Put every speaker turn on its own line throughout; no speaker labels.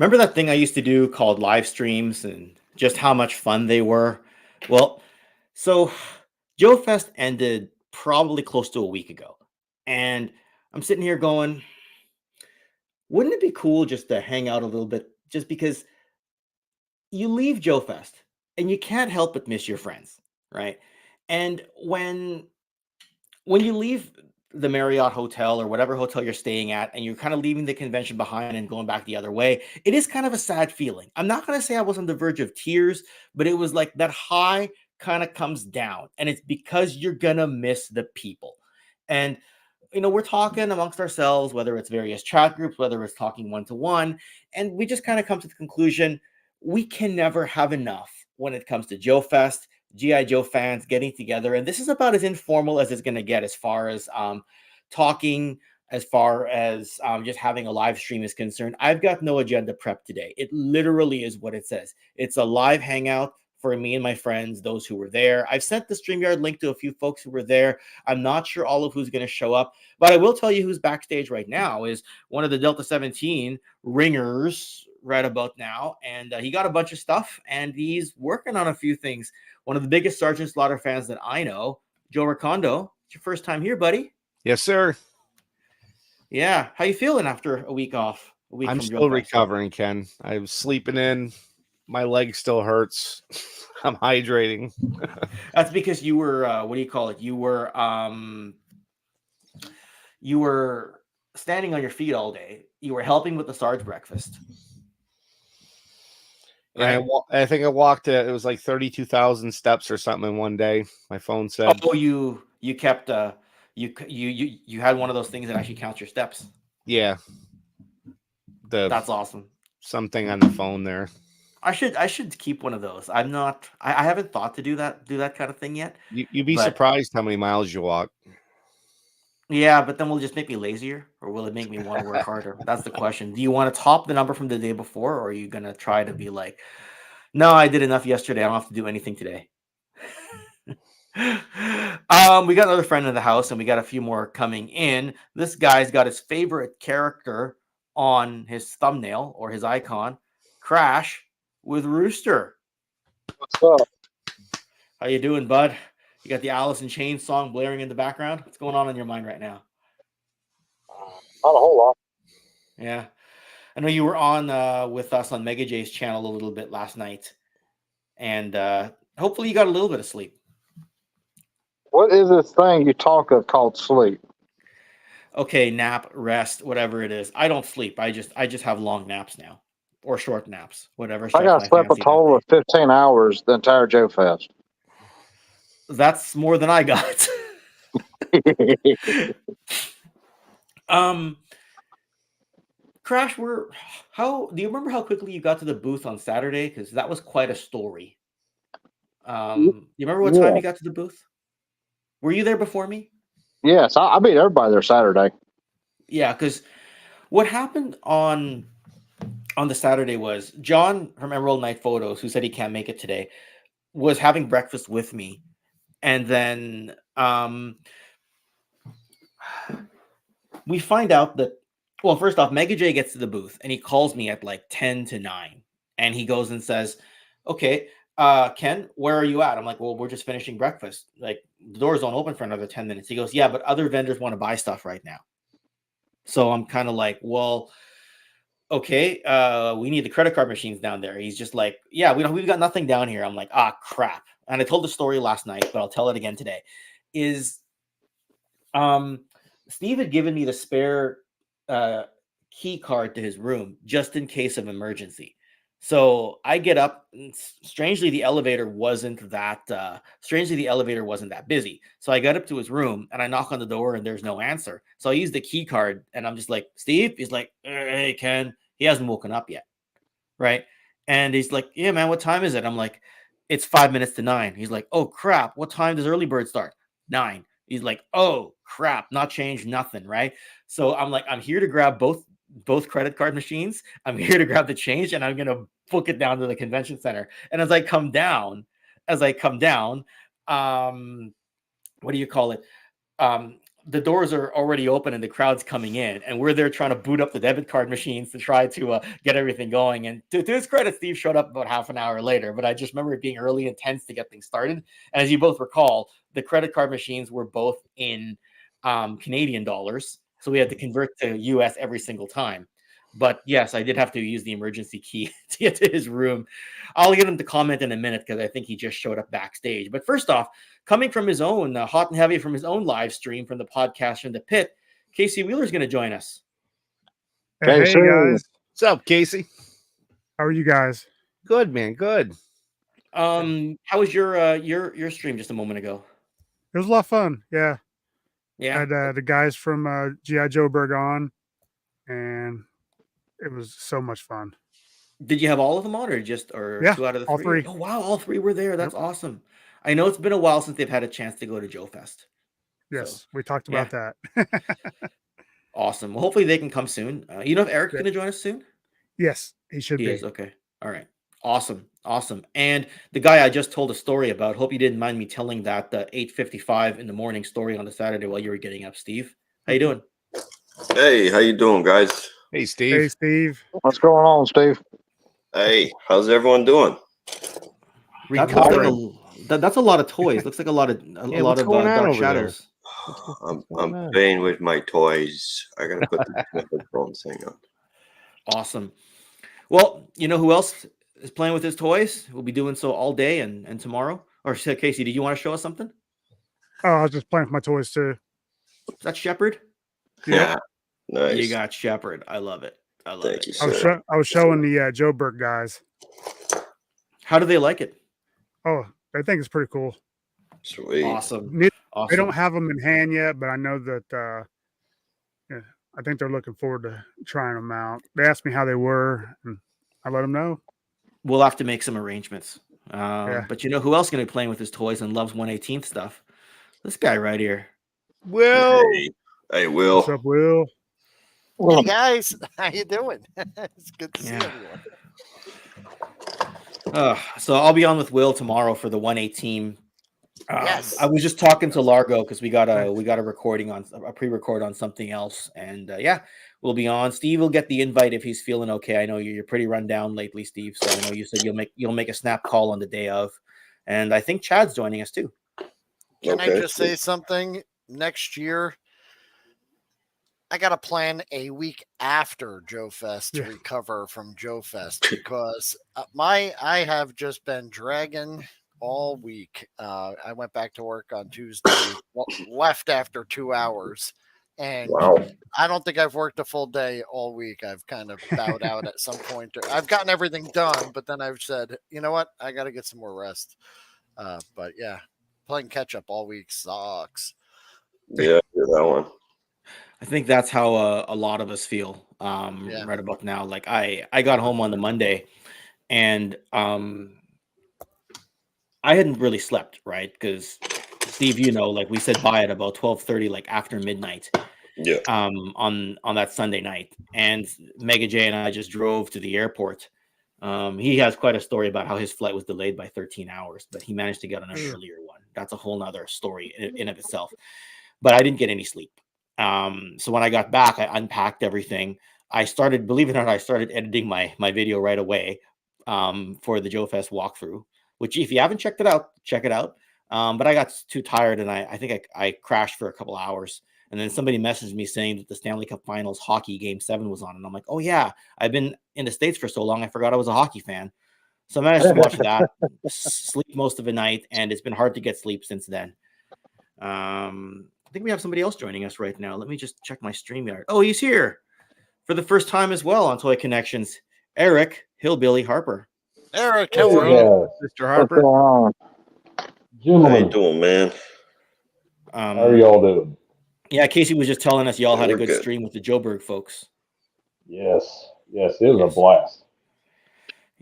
Remember that thing I used to do called live streams and just how much fun they were? Well, so Joefest ended probably close to a week ago. And I'm sitting here going, wouldn't it be cool just to hang out a little bit? Just because you leave Joefest and you can't help but miss your friends, right? And when you leave the Marriott hotel or whatever hotel you're staying at, and you're kind of leaving the convention behind and going back the other way, it is kind of a sad feeling. I'm not going to say I was on the verge of tears, but it was like that high kind of comes down, and it's because you're going to miss the people. And, we're talking amongst ourselves, whether it's various chat groups, whether it's talking one to one, and we just kind of come to the conclusion we can never have enough when it comes to Joefest. GI Joe fans getting together, and this is about as informal as it's going to get as far as talking, as far as just having a live stream is concerned. I've got no agenda prep today. It literally is what it says. It's a live hangout for me and my friends, those who were there. I've sent the StreamYard link to a few folks who were there. I'm not sure all of who's going to show up, but I will tell you who's backstage right now is one of the Delta 17 ringers right about now, and he got a bunch of stuff, and he's working on a few things. One of the biggest Sergeant Slaughter fans that I know, Joe Recondo. It's your first time here, buddy.
Yes, sir.
Yeah. How you feeling after a week off?
I'm still recovering, Ken. I was sleeping in. My leg still hurts. I'm hydrating.
That's because you were, what do you call it? You were standing on your feet all day. You were helping with the Sarge breakfast.
Right? And I think I walked it was like 32,000 steps or something in one day. My phone said.
Oh, you kept you had one of those things that actually counts your steps.
Yeah.
That's awesome.
Something on the phone there.
I should keep one of those. I haven't thought to do that kind of thing yet.
You'd be surprised how many miles you walk.
Yeah, but then will it just make me lazier, or will it make me want to work harder? That's the question. Do you want to top the number from the day before, or are you going to try to be like, no, I did enough yesterday. I don't have to do anything today. We got another friend in the house, and we got a few more coming in. This guy's got his favorite character on his thumbnail or his icon, Crash with Rooster.
What's up?
How you doing, bud? You got the Alice in Chains song blaring in the background. What's going on in your mind right now?
Not a whole lot.
Yeah. I know you were on with us on Mega J's channel a little bit last night. And hopefully you got a little bit of sleep.
What is this thing you talk of called sleep?
Okay, nap, rest, whatever it is. I don't sleep. I just have long naps now. Or short naps. Whatever.
I got slept a total of 15 hours the entire Joefest.
That's more than I got. Crash, do you remember how quickly you got to the booth on Saturday? Because that was quite a story. You remember what time you got to the booth? Were you there before me?
Yes, I beat everybody there Saturday.
Yeah, because what happened on the Saturday was John from Emerald Night Photos, who said he can't make it today, was having breakfast with me. And then we find out that, well, first off, Mega J gets to the booth and he calls me at like 10 to 9. And he goes and says, okay, Ken, where are you at? I'm like, well, we're just finishing breakfast. Like, the doors don't open for another 10 minutes. He goes, yeah, but other vendors want to buy stuff right now. So I'm kind of like, well, okay, we need the credit card machines down there. He's just like, yeah, we've got nothing down here. I'm like, crap. And I told the story last night, but I'll tell it again today. Steve had given me the spare key card to his room just in case of emergency. So I get up. Strangely, the elevator wasn't that busy. So I got up to his room and I knock on the door and there's no answer. So I use the key card and I'm just like, Steve. He's like, hey, Ken. He hasn't woken up yet, right? And he's like, yeah, man, what time is it? I'm like, it's 5 minutes to 9. He's like, oh crap, what time does early bird start? 9. He's like, oh crap, not changed, nothing, right? So I'm like, I'm here to grab both credit card machines. I'm here to grab the change and I'm gonna book it down to the convention center. And as I come down, what do you call it? the doors are already open and the crowd's coming in, and we're there trying to boot up the debit card machines to try to get everything going. And to his credit, Steve showed up about half an hour later, but I just remember it being early and tense to get things started. And as you both recall, the credit card machines were both in Canadian dollars, so we had to convert to US every single time. But yes, I did have to use the emergency key to get to his room. I'll get him to comment in a minute because I think he just showed up backstage. But first off, coming from his own, hot and heavy from his own live stream from the podcast from the pit, Casey Wheeler's going to join us.
Hey
Casey.
guys,
What's up, Casey?
how are you guys?
Good, man. Good.
How was your stream just a moment ago?
It was a lot of fun. Yeah,
Yeah,
had the guys from GI Joeberg on, and it was so much fun.
did you have all of them on, or just
Yeah,
2 out of the
all
3?
three.
Oh wow, all 3 were there. That's awesome. I know it's been a while since they've had a chance to go to Joefest.
Yes,
So,
we talked about that.
awesome. Well, hopefully they can come soon. You know if Eric's
Yeah.
going to join us soon?
Yes, he should
He
be.
is. Okay. All right. Awesome. Awesome. And the guy I just told a story about, hope you didn't mind me telling that 8:55 in the morning story on the Saturday while you were getting up, Steve. How you doing?
Hey, how you doing, guys?
Hey, Steve.
Hey, Steve.
What's going on, Steve?
Hey, how's everyone doing?
That looks like
Recovering.
that's a lot of toys. Looks like a lot of
Yeah, what's going on
dark
over there?
shadows.
I'm
going on?
playing with my toys. I gotta put the headphones thing on.
Awesome. Well, you know who else is playing with his toys? We'll be doing so all day and tomorrow. Or Casey, did you want to show us something?
Oh, I was just playing with my toys too.
Is that Shepherd?
Yeah, nice.
You got Shepherd. I love it. I love
Thank
it.
you,
I
sir.
was showing the Joeberg guys.
How do they like it?
Oh, I think it's pretty cool.
Sweet.
Awesome.
I
Awesome.
don't have them in hand yet, but I know that yeah, I think they're looking forward to trying them out. They asked me how they were, and I let them know.
We'll have to make some arrangements.
Yeah.
But you know who else is going to be playing with his toys and loves 1/18 stuff? This guy right here.
Will.
Hey, Will.
What's up, Will?
Well,
Hey guys, how you doing? It's good to see
Yeah.
everyone.
So I'll be on with Will tomorrow for the 1/18.
Yes.
I was just talking to Largo because we got a recording on a pre-record on something else, and yeah, we'll be on. Steve will get the invite if he's feeling okay. I know you're pretty run down lately, Steve. So I know you said you'll make a snap call on the day of, and I think Chad's joining us too.
Can I
Okay.
just say something? Next year, I got to plan a week after Joefest to
Yeah.
recover from Joefest because I have just been dragging all week. I went back to work on Tuesday, left after 2 hours, and
Wow.
I don't think I've worked a full day all week. I've kind of bowed out at some point. I've gotten everything done, but then I've said, you know what? I got to get some more rest. But yeah, playing catch up all week sucks.
Yeah, I hear that one.
I think that's how a lot of us feel
Yeah.
right about now. Like I got home on the Monday, and I hadn't really slept, right? Because Steve, you know, like we said bye at about 12:30, like after midnight,
Yeah.
on that Sunday night. And Mega J and I just drove to the airport. He has quite a story about how his flight was delayed by 13 hours, but he managed to get on an earlier one. That's a whole nother story in of itself. But I didn't get any sleep. So when I got back, I unpacked everything. I started, believe it or not, I started editing my video right away for the Joefest walkthrough, which if you haven't checked it out, check it out. But I got too tired and I think I crashed for a couple hours. And then somebody messaged me saying that the Stanley Cup Finals hockey game 7 was on. And I'm like, oh yeah, I've been in the States for so long, I forgot I was a hockey fan. So I managed to watch that, sleep most of the night, and it's been hard to get sleep since then. I think we have somebody else joining us right now. Let me just check my StreamYard. Oh, he's here for the first time as well on Toy Connections. Eric Hillbilly Harper.
Eric,
Hello,
hello.
Mr.
what's
Harper.
going on?
How you
Gentlemen,
doing, man?
how are y'all doing?
Yeah, Casey was just telling us y'all had a
We're
good
good.
stream with the Joeberg folks.
Yes, it was
Yes.
a blast.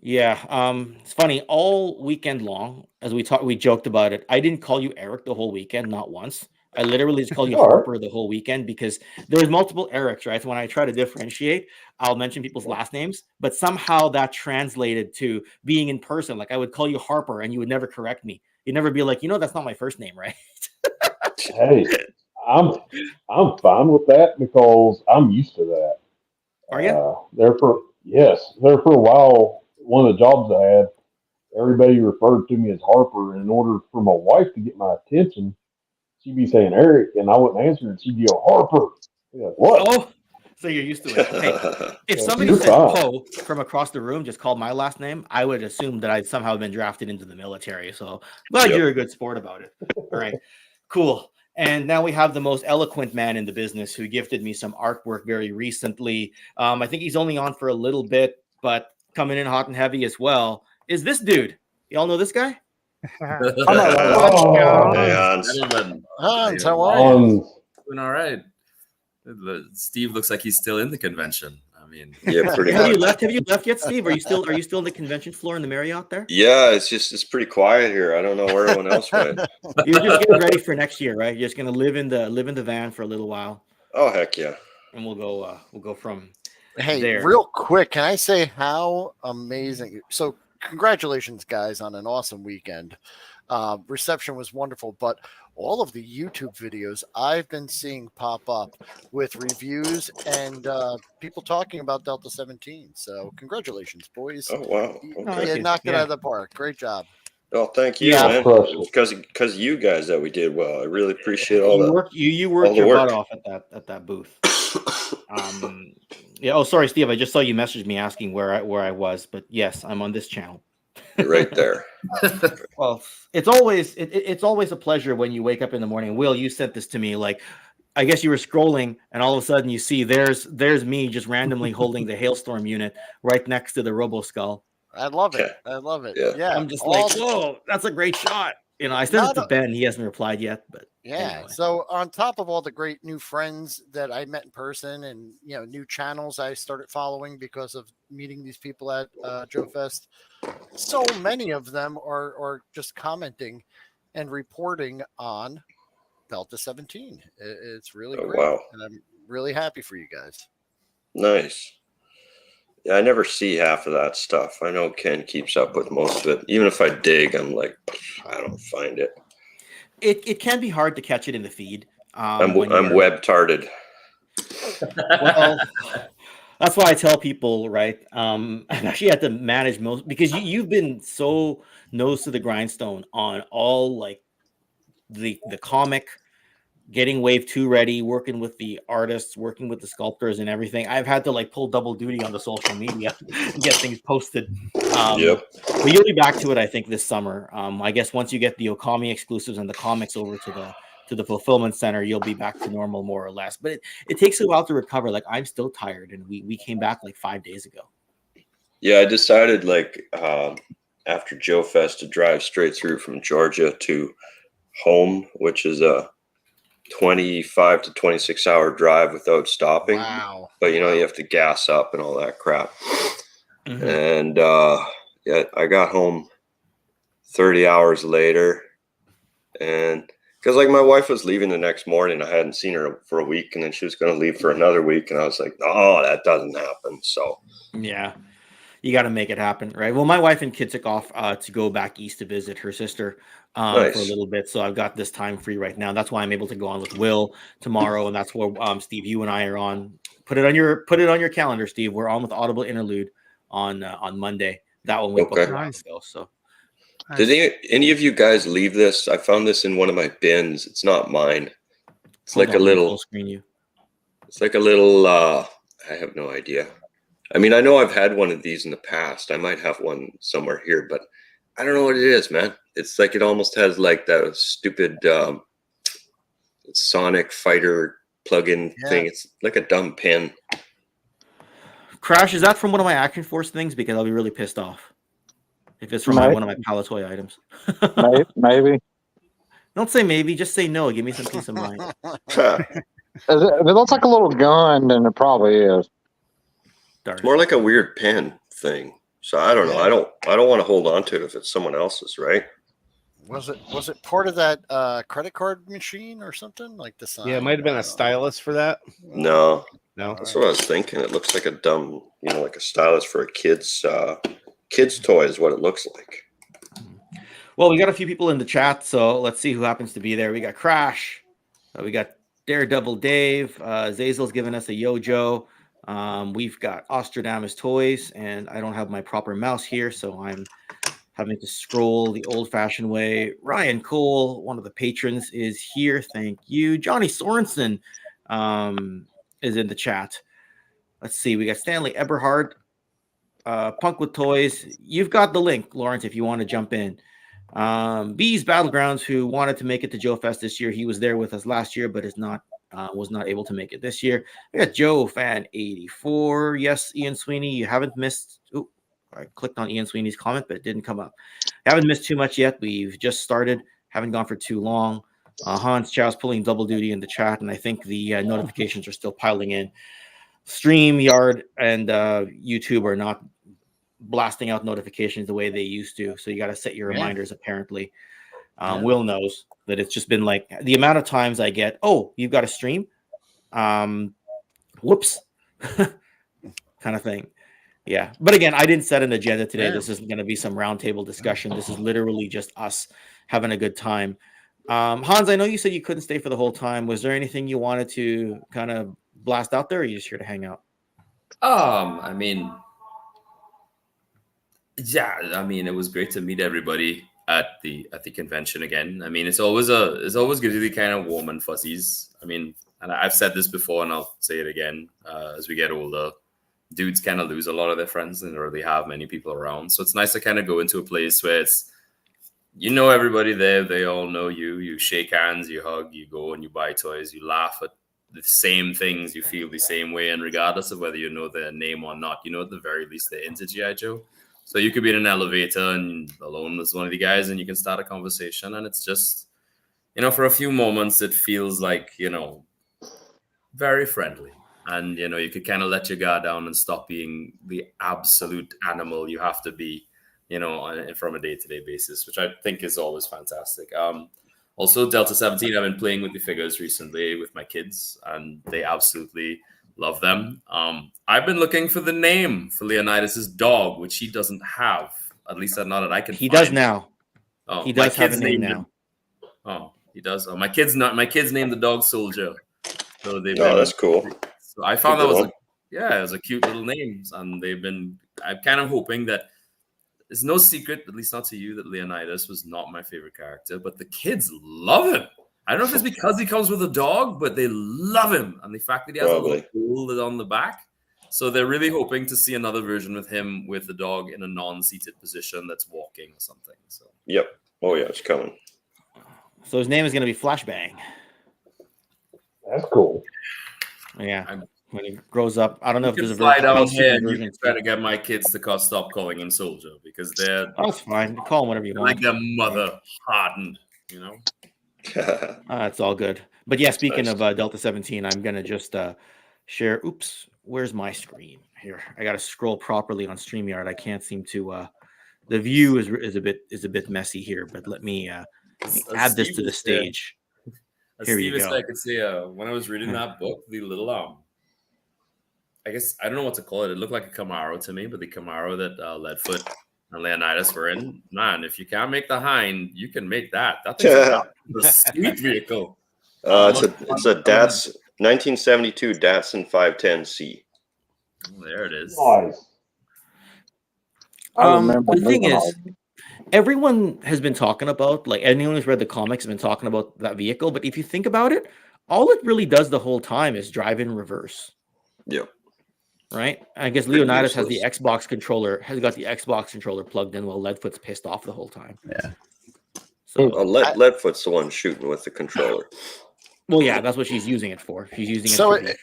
Yeah, it's funny. All weekend long, as we joked about it. I didn't call you Eric the whole weekend, not once. I literally just called you
All right.
Harper the whole weekend because there's multiple Erics, right? So when I try to differentiate, I'll mention people's last names, but somehow that translated to being in person. Like I would call you Harper, and you would never correct me. You'd never be like, that's not my first name, right?
Hey, I'm fine with that because I'm used to that.
Are you?
There for a while, one of the jobs I had, everybody referred to me as Harper. And in order for my wife to get my attention, she'd be saying Eric, and I wouldn't answer, and she'd yell Harper. Like, what?
Oh, so you're used to it. Hey, if somebody
You're
said
fine.
Poe from across the room, just called my last name, I would assume that I'd somehow been drafted into the military. So glad you're a good sport about it. All right, cool. And now we have the most eloquent man in the business who gifted me some artwork very recently. I think he's only on for a little bit, but coming in hot and heavy as well is this dude. Y'all know this guy?
Oh,
Hey, Hans.
Gentlemen,
Hans, how are you?
doing all right. Steve looks like he's still in the convention. I mean,
Yeah, pretty
Have you
much.
left? Have you left yet, Steve? Are you still on the convention floor in the Marriott there?
Yeah, it's pretty quiet here. I don't know where everyone else went.
You're just getting ready for next year, right? You're just gonna live in the van for a little while,
Oh, heck yeah.
and we'll go from
Hey,
there.
real quick, can I say how amazing? So, congratulations, guys, on an awesome weekend. Reception was wonderful, but all of the YouTube videos I've been seeing pop up with reviews and people talking about Delta 17. So, congratulations, boys.
Oh, wow.
You
Okay.
knocked it
Yeah.
out of the park. Great job.
Oh, thank you,
Yeah,
man.
crushed it.
It's because of you guys that we did well. I really appreciate all
You
that.
worked
all the
your
work.
butt off at that booth. Yeah. Oh, sorry, Steve. I just saw you message me asking where I was, but yes, I'm on this channel.
You're right there.
Well, it's always a pleasure when you wake up in the morning. Will, you sent this to me. Like, I guess you were scrolling, and all of a sudden you see there's me just randomly holding the hailstorm unit right next to the Robo Skull.
I love it.
Yeah.
I love it.
Yeah.
Yeah.
I'm just
all
like,
the-
whoa, that's a great shot. You know, I sent it to Ben. He hasn't replied yet, but
Yeah.
anyway.
So on top of all the great new friends that I met in person and new channels I started following because of meeting these people at Joefest, so many of them are just commenting and reporting on Delta 17. It's really
Oh,
great.
wow.
And I'm really happy for you guys.
Nice. Yeah, I never see half of that stuff. I know Ken keeps up with most of it. Even if I dig, I'm like, I don't find it.
It can be hard to catch it in the feed.
I'm
when you're-
web-tarded.
Well, that's why I tell people, right? I've actually had to manage most because you've been so nose to the grindstone on all like the comic, getting wave 2 ready, working with the artists, working with the sculptors and everything. I've had to like pull double duty on the social media and get things posted.
Yep.
But you'll be back to it, I think, this summer. I guess once you get the Okami exclusives and the comics over to the fulfillment center, you'll be back to normal more or less. But it takes a while to recover. Like, I'm still tired, and we came back like 5 days ago.
Yeah, I decided like after Joefest to drive straight through from Georgia to home, which is a 25 to 26 hour drive without stopping.
Wow.
But you have to gas up and all that crap.
Mhm.
And yeah, I got home 30 hours later, and because like my wife was leaving the next morning, I hadn't seen her for a week, and then she was going to leave for another week, and I was like, oh, that doesn't happen. So
Yeah, you got to make it happen, right? Well, my wife and kid took off to go back east to visit her sister for a
Nice.
little bit, so I've got this time free right now. That's why I'm able to go on with Will tomorrow, and that's where Steve, you and I are on. Put it on your calendar, Steve. We're on with Audible Interlude on Monday. That one we booked
Okay.
a while ago. So
did any of you guys leave this? I found this in one of my bins. It's not mine. It's
hold
like a
on, let me
little.
full screen you.
It's like a little. I have no idea. I mean, I know I've had one of these in the past. I might have one somewhere here, but I don't know what it is, man. It's like it almost has like that stupid Sonic Fighter plug-in thing. It's like a dumb pin.
Crash, is that from one of my Action Force things? Because I'll be really pissed off if it's from one of my Palatoy items.
Maybe.
Don't say maybe, just say no. Give me some peace of mind.
If it looks like a little gun, then it probably is.
Darn
It's
it.
more like a weird pen thing. So I don't know. I don't want to hold on to it if it's someone else's, right?
Was it part of that credit card machine or something like the sign?
Yeah, it might have been a stylus for that.
No.
No.
That's what I was thinking. It looks like a dumb, like a stylus for a kid's toy is what it looks like.
Well, we got a few people in the chat, so let's see who happens to be there. We got Crash. We got Daredevil Dave. Zazel's giving us a Yojo. We've got Ozstradamus Toyz, and I don't have my proper mouse here, so I'm having to scroll the old-fashioned way. Ryan Cole, one of the patrons, is here. Thank you. Johnny Sorensen is in the chat. Let's see. We got Stanley Eberhard, Punk with Toys. You've got the link, Lawrence, if you want to jump in. Bees Battlegrounds, who wanted to make it to Joefest this year. He was there with us last year, but was not able to make it this year. We got Joe Fan 84. Yes, Ian Sweeney, you haven't missed. Ooh, I clicked on Ian Sweeney's comment, but it didn't come up. Haven't missed too much yet. We've just started. Haven't gone for too long. Hans Chow's pulling double duty in the chat, and I think the notifications are still piling in. StreamYard and YouTube are not blasting out notifications the way they used to, so you got to set your reminders. Apparently, Will knows that it's just been like the amount of times I get, oh, you've got a stream, whoops, kind of thing. Yeah, but again, I didn't set an agenda today. This isn't going to be some roundtable discussion. This is literally just us having a good time. Hans, I know you said you couldn't stay for the whole time. Was there anything you wanted to kind of blast out there, or are you just here to hang out?
I mean, it was great to meet everybody at the convention again. I mean, it's always gives you the kind of warm and fuzzies. I mean, and I've said this before, and I'll say it again. As we get older, dudes kind of lose a lot of their friends, and they really have many people around. So it's nice to kind of go into a place where it's, you know, everybody there. They all know you. You shake hands, you hug, you go and you buy toys, you laugh at the same things, you feel the same way, and regardless of whether you know their name or not, you know at the very least they're into G.I. Joe. So you could be in an elevator and alone with one of the guys, and you can start a conversation, and it's just, you know, for a few moments it feels like, you know, very friendly, and you know, you could kind of let your guard down and stop being the absolute animal you have to be, you know, from a day-to-day basis, which I think is always fantastic. Also, Delta 17, I've been playing with the figures recently with my kids, and they absolutely love them. I've been looking for the name for Leonidas's dog, which he doesn't have. At least not that I can.
He
find.
Does now.
Oh,
he does have a name now.
Oh, he does. Oh, my kids named the dog Soldier. So
that's cool.
So I found that was it was a cute little name, and I'm kind of hoping that. It's no secret, at least not to you, that Leonidas was not my favorite character, but the kids love him. I don't know if it's because he comes with a dog, but they love him. And the fact that he has a little hole on the back. So they're really hoping to see another version with him with the dog in a non-seated position that's walking or something. So.
Yep. Oh, yeah, it's coming.
So his name is going to be Flashbang.
That's cool.
Yeah. When he grows up, I don't know if there's a
fly down here and you
version.
can try to get my kids to stop calling him Soldier, because they're
that's fine. Call him whatever you want.
Like their mother hardened, you know.
It's all good. But yeah, speaking of Delta 17, I'm gonna just share. Oops, where's my screen? Here, I gotta scroll properly on StreamYard. I can't seem to. The view is a bit messy here, but let me add this to the stage. Here you go.
I could say when I was reading that book, the little I guess I don't know what to call it. It looked like a Camaro to me, but the Camaro that Leadfoot and Leonidas were in, man, if you can't make the Hind, you can make that. That's a sweet vehicle.
It's a Datsun 1972 Datsun 510C.
Oh, there it is.
Nice.
The thing is, everyone has been talking about, like anyone who's read the comics has been talking about that vehicle. But if you think about it, all it really does the whole time is drive in reverse.
Yep.
Right? I guess Leonidas has the Xbox controller, plugged in while Leadfoot's pissed off the whole time.
Yeah.
So
Leadfoot's the one shooting with the controller.
Well, yeah, that's what she's using it for. She's using it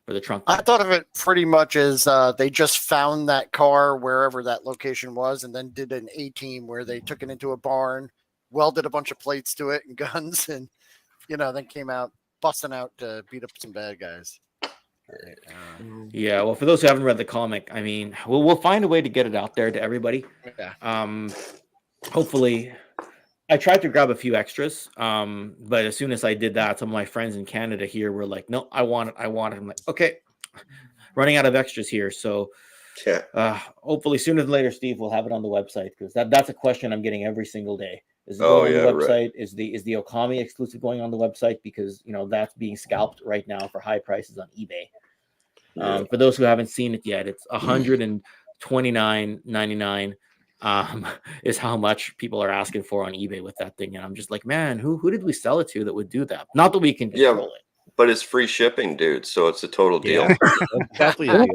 for the trunk.
I thought of it pretty much as they just found that car wherever that location was, and then did an A-team where they took it into a barn, welded a bunch of plates to it and guns, and then came out busting out to beat up some bad guys.
Yeah, well, for those who haven't read the comic, I mean, we'll find a way to get it out there to everybody.
Yeah.
Hopefully, I tried to grab a few extras, but as soon as I did that, some of my friends in Canada here were like, "No, I want it. I'm like, okay, running out of extras here." So, hopefully, sooner than later, Steve will have it on the website, because that's a question I'm getting every single day. Is it
Oh,
going on
yeah,
the
right.
website? Is the Okami exclusive going on the website? Because that's being scalped right now for high prices on eBay.
Yeah.
For those who haven't seen it yet, it's $129.99 is how much people are asking for on eBay with that thing. And I'm just like, man, who did we sell it to that would do that? Not that we can
Yeah.
control it.
But it's free shipping, dude. So it's a total deal.
Yeah, that's definitely a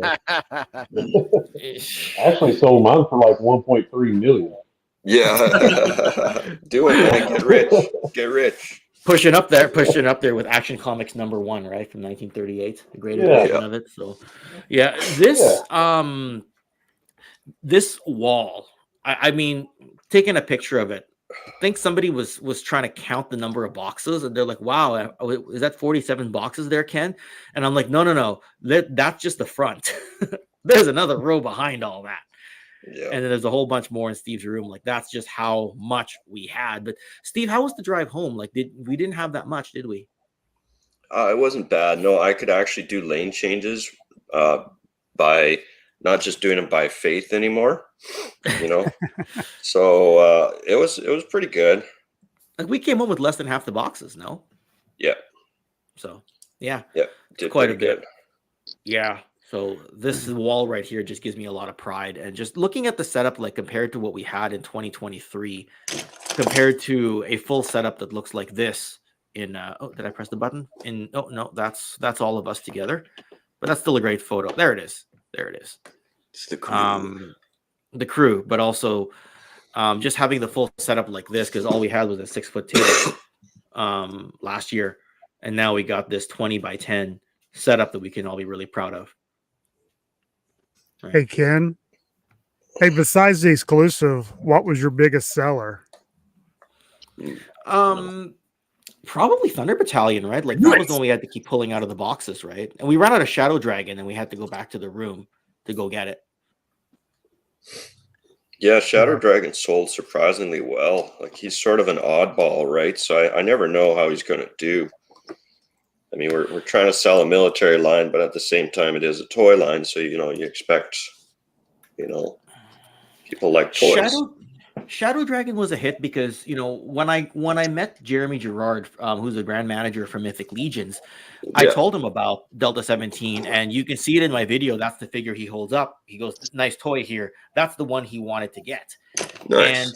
deal.
Actually sold mine for like 1.3 million.
Yeah. Do it, man. Get rich. Get rich.
Pushing up there with Action Comics #1, right, from 1938, the great
Yeah.
edition of it. So, yeah, this wall. I mean, taking a picture of it, I think somebody was trying to count the number of boxes, and they're like, "Wow, is that 47 boxes there, Ken?" And I'm like, "No, that's just the front. There's another row behind all that."
Yeah.
And then there's a whole bunch more in Steve's room. Like, that's just how much we had. But Steve, how was the drive home? Like, we didn't have that much, did we?
It wasn't bad. No, I could actually do lane changes by not just doing them by faith anymore. So it was pretty good.
Like, we came home with less than half the boxes, no?
Yeah.
So yeah,
Did
quite a
pretty
bit. Yeah. So this wall right here just gives me a lot of pride. And just looking at the setup, like compared to what we had in 2023, compared to a full setup that looks like this in did I press the button? No, that's all of us together. But that's still a great photo. There it is.
It's the crew.
The crew, but also just having the full setup like this, because all we had was a 6-foot table last year. And now we got this 20 by 10 setup that we can all be really proud of. Right.
Hey, Ken. Hey, besides the exclusive, what was your biggest seller?
Probably Thunder Battalion, right? Like, that was the one we had to keep pulling out of the boxes, right? And we ran out of Shadow Dragon, and we had to go back to the room to go get it.
Yeah, Shadow Dragon sold surprisingly well. Like, he's sort of an oddball, right? So I never know how he's going to do. I mean, we're trying to sell a military line, but at the same time, it is a toy line. So, you expect, people like toys.
Shadow Dragon was a hit because, when I met Jeremy Gerard, who's the brand manager for Mythic Legions, I told him about Delta 17, and you can see it in my video. That's the figure he holds up. He goes, "Nice toy here." That's the one he wanted to get.
Nice.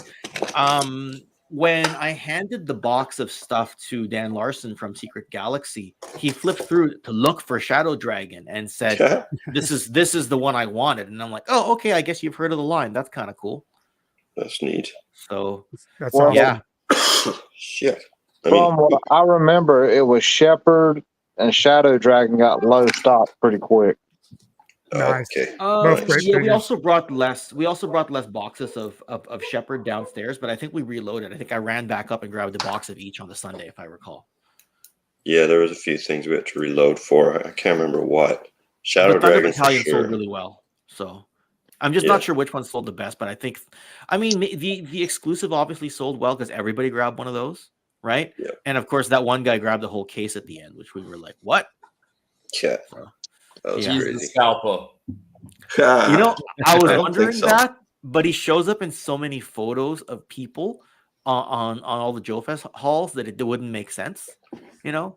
And when I handed the box of stuff to Dan Larson from Secret Galaxy, he flipped through to look for Shadow Dragon and said, this is the one I wanted. And I'm like, "Oh, okay, I guess you've heard of the line. That's kind of cool."
That's neat.
So
That's awesome.
yeah.
Shit.
From what I remember, it was Shepherd and Shadow Dragon got low stock pretty quick.
Nice.
Okay.
Both great
Yeah, we
figures.
also brought less boxes of Shepherd downstairs, but I think we reloaded. I think I ran back up and grabbed a box of each on the Sunday, if I recall.
Yeah, there was a few things we had to reload for. I can't remember what. Shadow
But Thunder
Dragon for
Battalion
sure.
sold really well. So I'm just not sure which one sold the best, but I mean, the exclusive obviously sold well because everybody grabbed one of those, right?
Yeah.
And of course, that one guy grabbed the whole case at the end, which we were like, "What?"
Yeah.
So,
That was
Yeah.
He's the
crazy.
scalper.
I was
don't
wondering
think so.
that, but he shows up in so many photos of people on all the Joefest halls that it wouldn't make sense,
Yeah,
I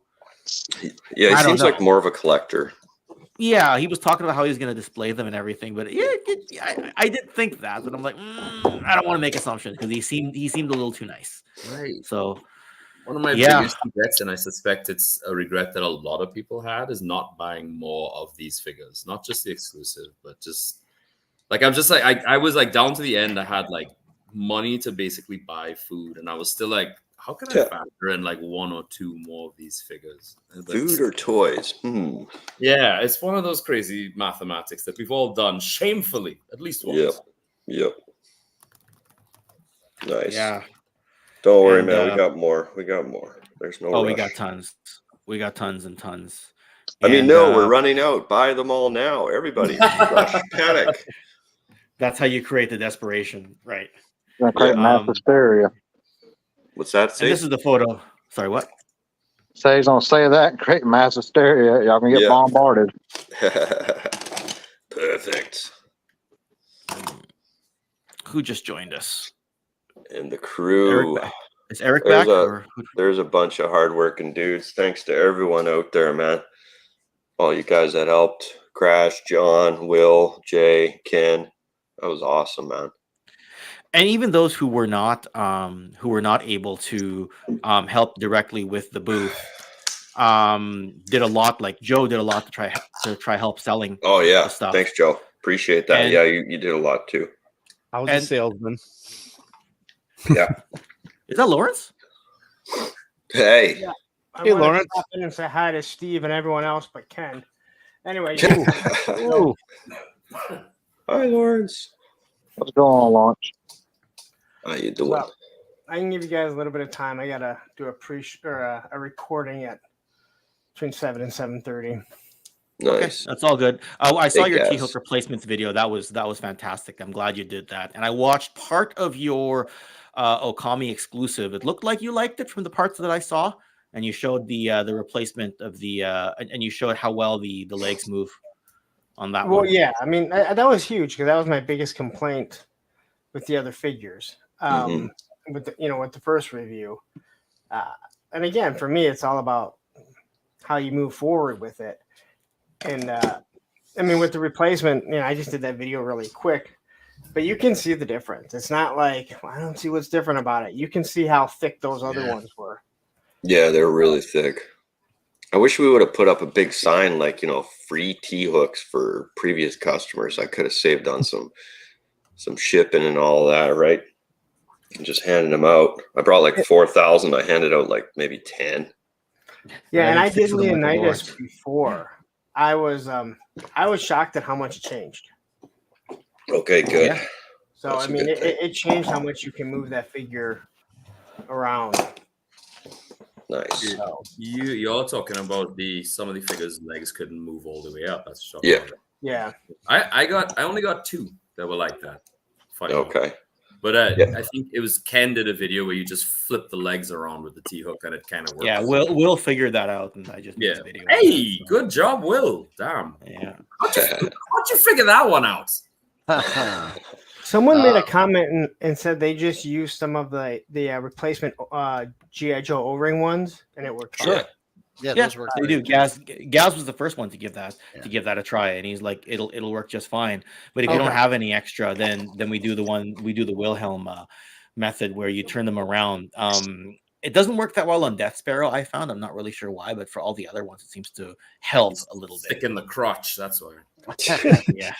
he
don't
seems like
know.
more of a collector.
Yeah, he was talking about how he was going to display them and everything, but I did think that, but I'm like, I don't want to make assumptions because he seemed a little too nice.
Right.
So
One of my
Yeah.
biggest regrets, and I suspect it's a regret that a lot of people had, is not buying more of these figures. Not just the exclusive, but just like I was like down to the end. I had like money to basically buy food, and I was still like, how can I
Yeah.
factor in like one or two more of these figures? And, like,
Food or toys?
yeah, it's one of those crazy mathematics that we've all done shamefully at least once.
Yep. Nice.
yeah.
Don't worry,
And,
man. We got more. There's no rush.
We got tons. We got tons and tons.
I mean,
And,
no, we're running out. Buy them all now. Everybody. Rush, panic.
That's how you create the desperation, right?
Gonna create mass hysteria.
What's that
And
say?
this is the photo. Sorry, what?
Say he's gonna say that and create mass hysteria. Y'all gonna get
Yeah.
bombarded.
Perfect.
Who just joined us?
and the crew.
Is Eric
There's
back?
There's a bunch of hardworking dudes. Thanks to everyone out there, man. All you guys that helped. Crash, John, Will, Jay, Ken. That was awesome, man.
And even those who were not able to help directly with the booth did a lot. Like Joe did a lot to try help selling.
Oh yeah,
the stuff.
Thanks, Joe. Appreciate that.
And,
yeah, you did a lot too.
I was a salesman.
Yeah.
Is that Lawrence?
Hey.
Yeah. I
Hey,
wanted to
Lawrence.
stop in and say hi to Steve and everyone else but Ken. Anyway,
Ooh.
Hi, Lawrence.
What's going on, Lawrence?
How you doing?
well, I can give you guys a little bit of time. I gotta do a recording at between 7 and 7:30.
Nice.
That's all good. I saw
Hey,
your
Gazz.
T-hook replacements video. That was fantastic. I'm glad you did that. And I watched part of your Okami exclusive. It looked like you liked it from the parts that I saw, and you showed the replacement of the and you showed how well the legs move on that
Well,
one.
yeah, I mean that was huge because that was my biggest complaint with the other figures. With the first review, and again, for me, it's all about how you move forward with it. And I mean, with the replacement, I just did that video really quick, but you can see the difference. It's not like I don't see what's different about it. You can see how thick those other ones were.
Yeah, they're really thick. I wish we would have put up a big sign like, free T-hooks for previous customers. I could have saved on some shipping and all that, right? And just handed them out. I brought like 4,000. I handed out like maybe 10.
Yeah, and I did
Six of them went to
Leonidas
Lawrence.
before. I was shocked at how much it changed.
Okay, good.
Yeah.
So
That's
I
a
mean,
good thing.
it changed how much you can move that figure around.
Nice.
So,
You're talking about some of the figures' legs couldn't move all the way up. That's shocking.
Yeah.
yeah.
I only got 2 that were like that. Funny.
Okay.
But
Yeah.
I think it was Ken did a video where you just flip the legs around with the T-hook and it kind of works.
Yeah, Will figure that out, and I just made
Yeah.
a video.
Hey, good job, Will. Damn.
Yeah.
How'd you figure that one out?
Someone made a comment and said they just used some of the replacement GI Joe O-ring ones, and it worked.
Sure.
fine.
Yeah,
Yeah,
those were
they do. Gazz was the first one to give that a try, and he's like, it'll work just fine. But if you don't have any extra, then we do the Wilhelm method where you turn them around. It doesn't work that well on Death Sparrow, I found. I'm not really sure why, but for all the other ones, it seems to help a little bit.
Stick in the crotch. That's why.
Yeah.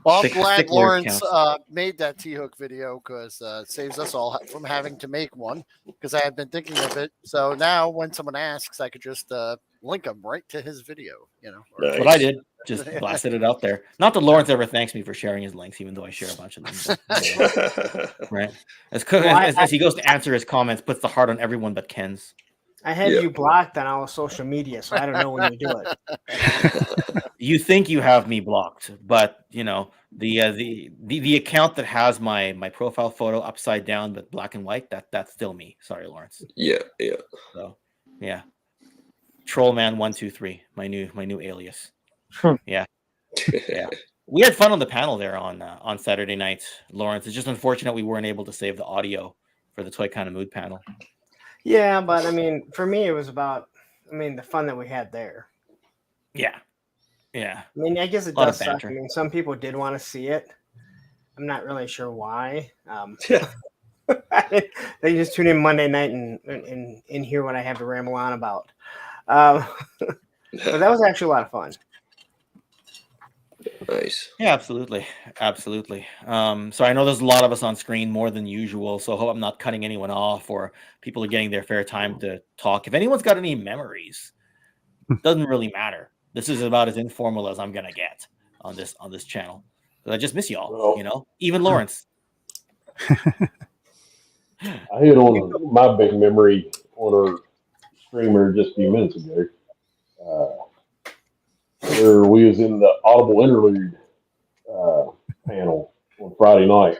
Well, I'm
Thick-
glad
thick word
Lawrence
counts.
made that T-hook video because it saves us all from having to make one because I had been thinking of it. So now when someone asks, I could just link them right to his video.
That's what I did. Just blasted it out there. Not that Lawrence ever thanks me for sharing his links, even though I share a bunch of them. But, right? As he goes to answer his comments, puts the heart on everyone but Ken's.
I have you blocked on all social media, so I don't know when you do it.
You think you have me blocked, but the account that has my profile photo upside down but black and white, that's still me. Sorry, Lawrence.
Yeah.
So yeah. Trollman123, my new alias. Yeah. We had fun on the panel there on Saturday night, Lawrence. It's just unfortunate we weren't able to save the audio for the Toy Kind of Mood panel.
Yeah, but I mean, for me, it was about the fun that we had there.
Yeah.
I mean, I guess it
A lot
does
of
suck.
banter.
I mean, some people did want to see it. I'm not really sure why. They just tune in Monday night and hear what I have to ramble on about. But that was actually a lot of fun.
Nice.
Yeah, absolutely. So I know there's a lot of us on screen, more than usual. So I hope I'm not cutting anyone off or people are getting their fair time to talk. If anyone's got any memories, doesn't really matter. This is about as informal as I'm gonna get on this channel. Because I just miss y'all, even Lawrence.
I hit on my big memory on our streamer just a few minutes ago. Where we was in the Audible Interlude panel on Friday night.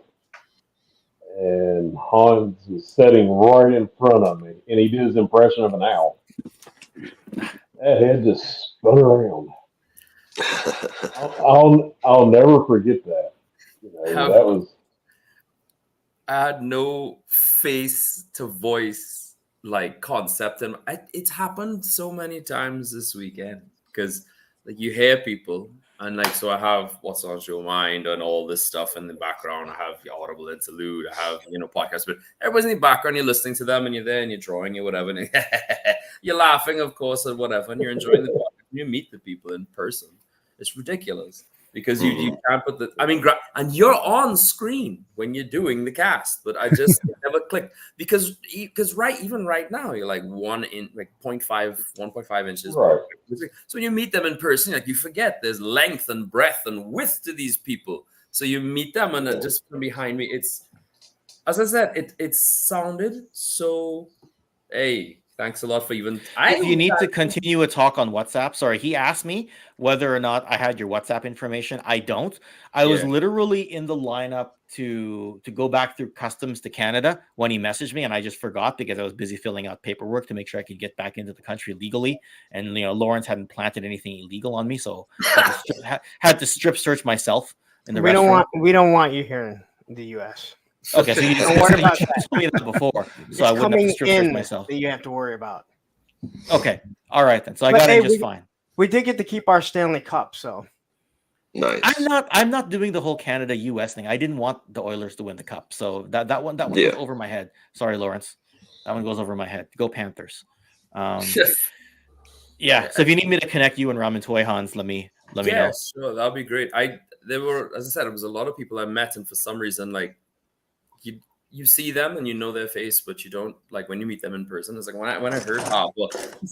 And Hans was sitting right in front of me, and he did his impression of an owl. That head just spun around. I'll never forget that. That was.
had no face to voice like concept, and it's happened so many times this weekend because like you hear people. And like, so I have What's on Your Mind and all this stuff in the background. I have the audible interlude. I have, podcasts, but everybody's in the background. You're listening to them and you're there and you're drawing or whatever. And you're laughing, of course, or whatever. And you're enjoying the podcast. You meet the people in person. It's ridiculous because you can't put and you're on screen when you're doing the cast, but I just never clicked because even right now you're like 1.5 inches.
Right.
So when you meet them in person, like you forget there's length and breadth and width to these people. So you meet them and just from behind me, it's, as I said, it sounded so, hey, thanks a lot for even.
If you need to continue a talk on WhatsApp, sorry, he asked me whether or not I had your WhatsApp information. I don't. I was literally in the lineup to go back through customs to Canada when he messaged me, and I just forgot because I was busy filling out paperwork to make sure I could get back into the country legally. And Lawrence hadn't planted anything illegal on me, so I had to strip search myself in the restaurant.
We don't want you here in the U.S.
Okay, so you just told me that before, so I wouldn't have to strip search myself.
That you have to worry about.
Okay, all right then. So I got in just fine.
We did get to keep our Stanley Cup, so
nice.
I'm not doing the whole Canada US thing. I didn't want the Oilers to win the cup, so that one goes over my head. Sorry, Lawrence, that one goes over my head. Go Panthers. Yeah. So if you need me to connect you and Ramen Toy Hans, let me know.
Sure, that'll be great. There were, as I said, it was a lot of people I met, and for some reason, like you see them and you know their face, but you don't, like when you meet them in person. It's like when I heard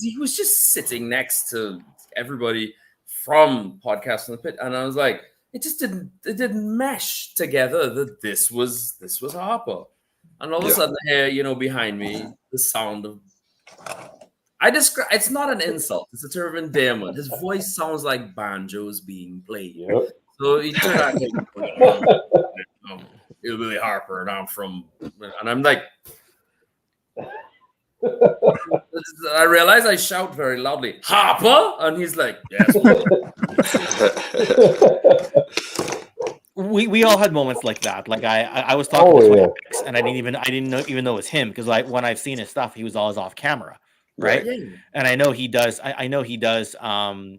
he was just sitting next to everybody from Podcast on the Pit, and I was like, it didn't mesh together that this was Harper. And all of a sudden here, behind me, the sound of it's not an insult, it's a term of endearment. His voice sounds like banjos being played.
Yep.
So he turned out Billy Harper, and I'm like, I realize I shout very loudly, Harper, and he's like, yes.
We all had moments like that. Like I was talking to X, and I didn't even know it was him because like when I've seen his stuff, he was always off camera. Right. And I know he does. I know he does.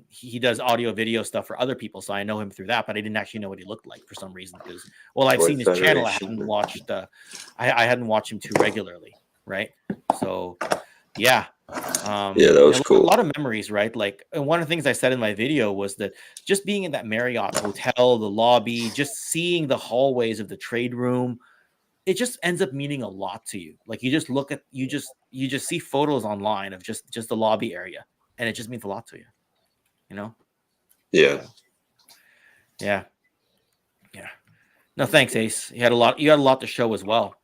He does audio video stuff for other people. So I know him through that, but I didn't actually know what he looked like for some reason. Because I've seen his channel. I hadn't watched. I hadn't watched him too regularly. Right. So, yeah.
That was cool.
A lot of memories, right? Like, and one of the things I said in my video was that just being in that Marriott hotel, the lobby, just seeing the hallways of the trade room, it just ends up meaning a lot to you. Like you just look at, you just see photos online of just the lobby area, and it just means a lot to you,
Yeah.
No, thanks, Ace. You had a lot to show as well,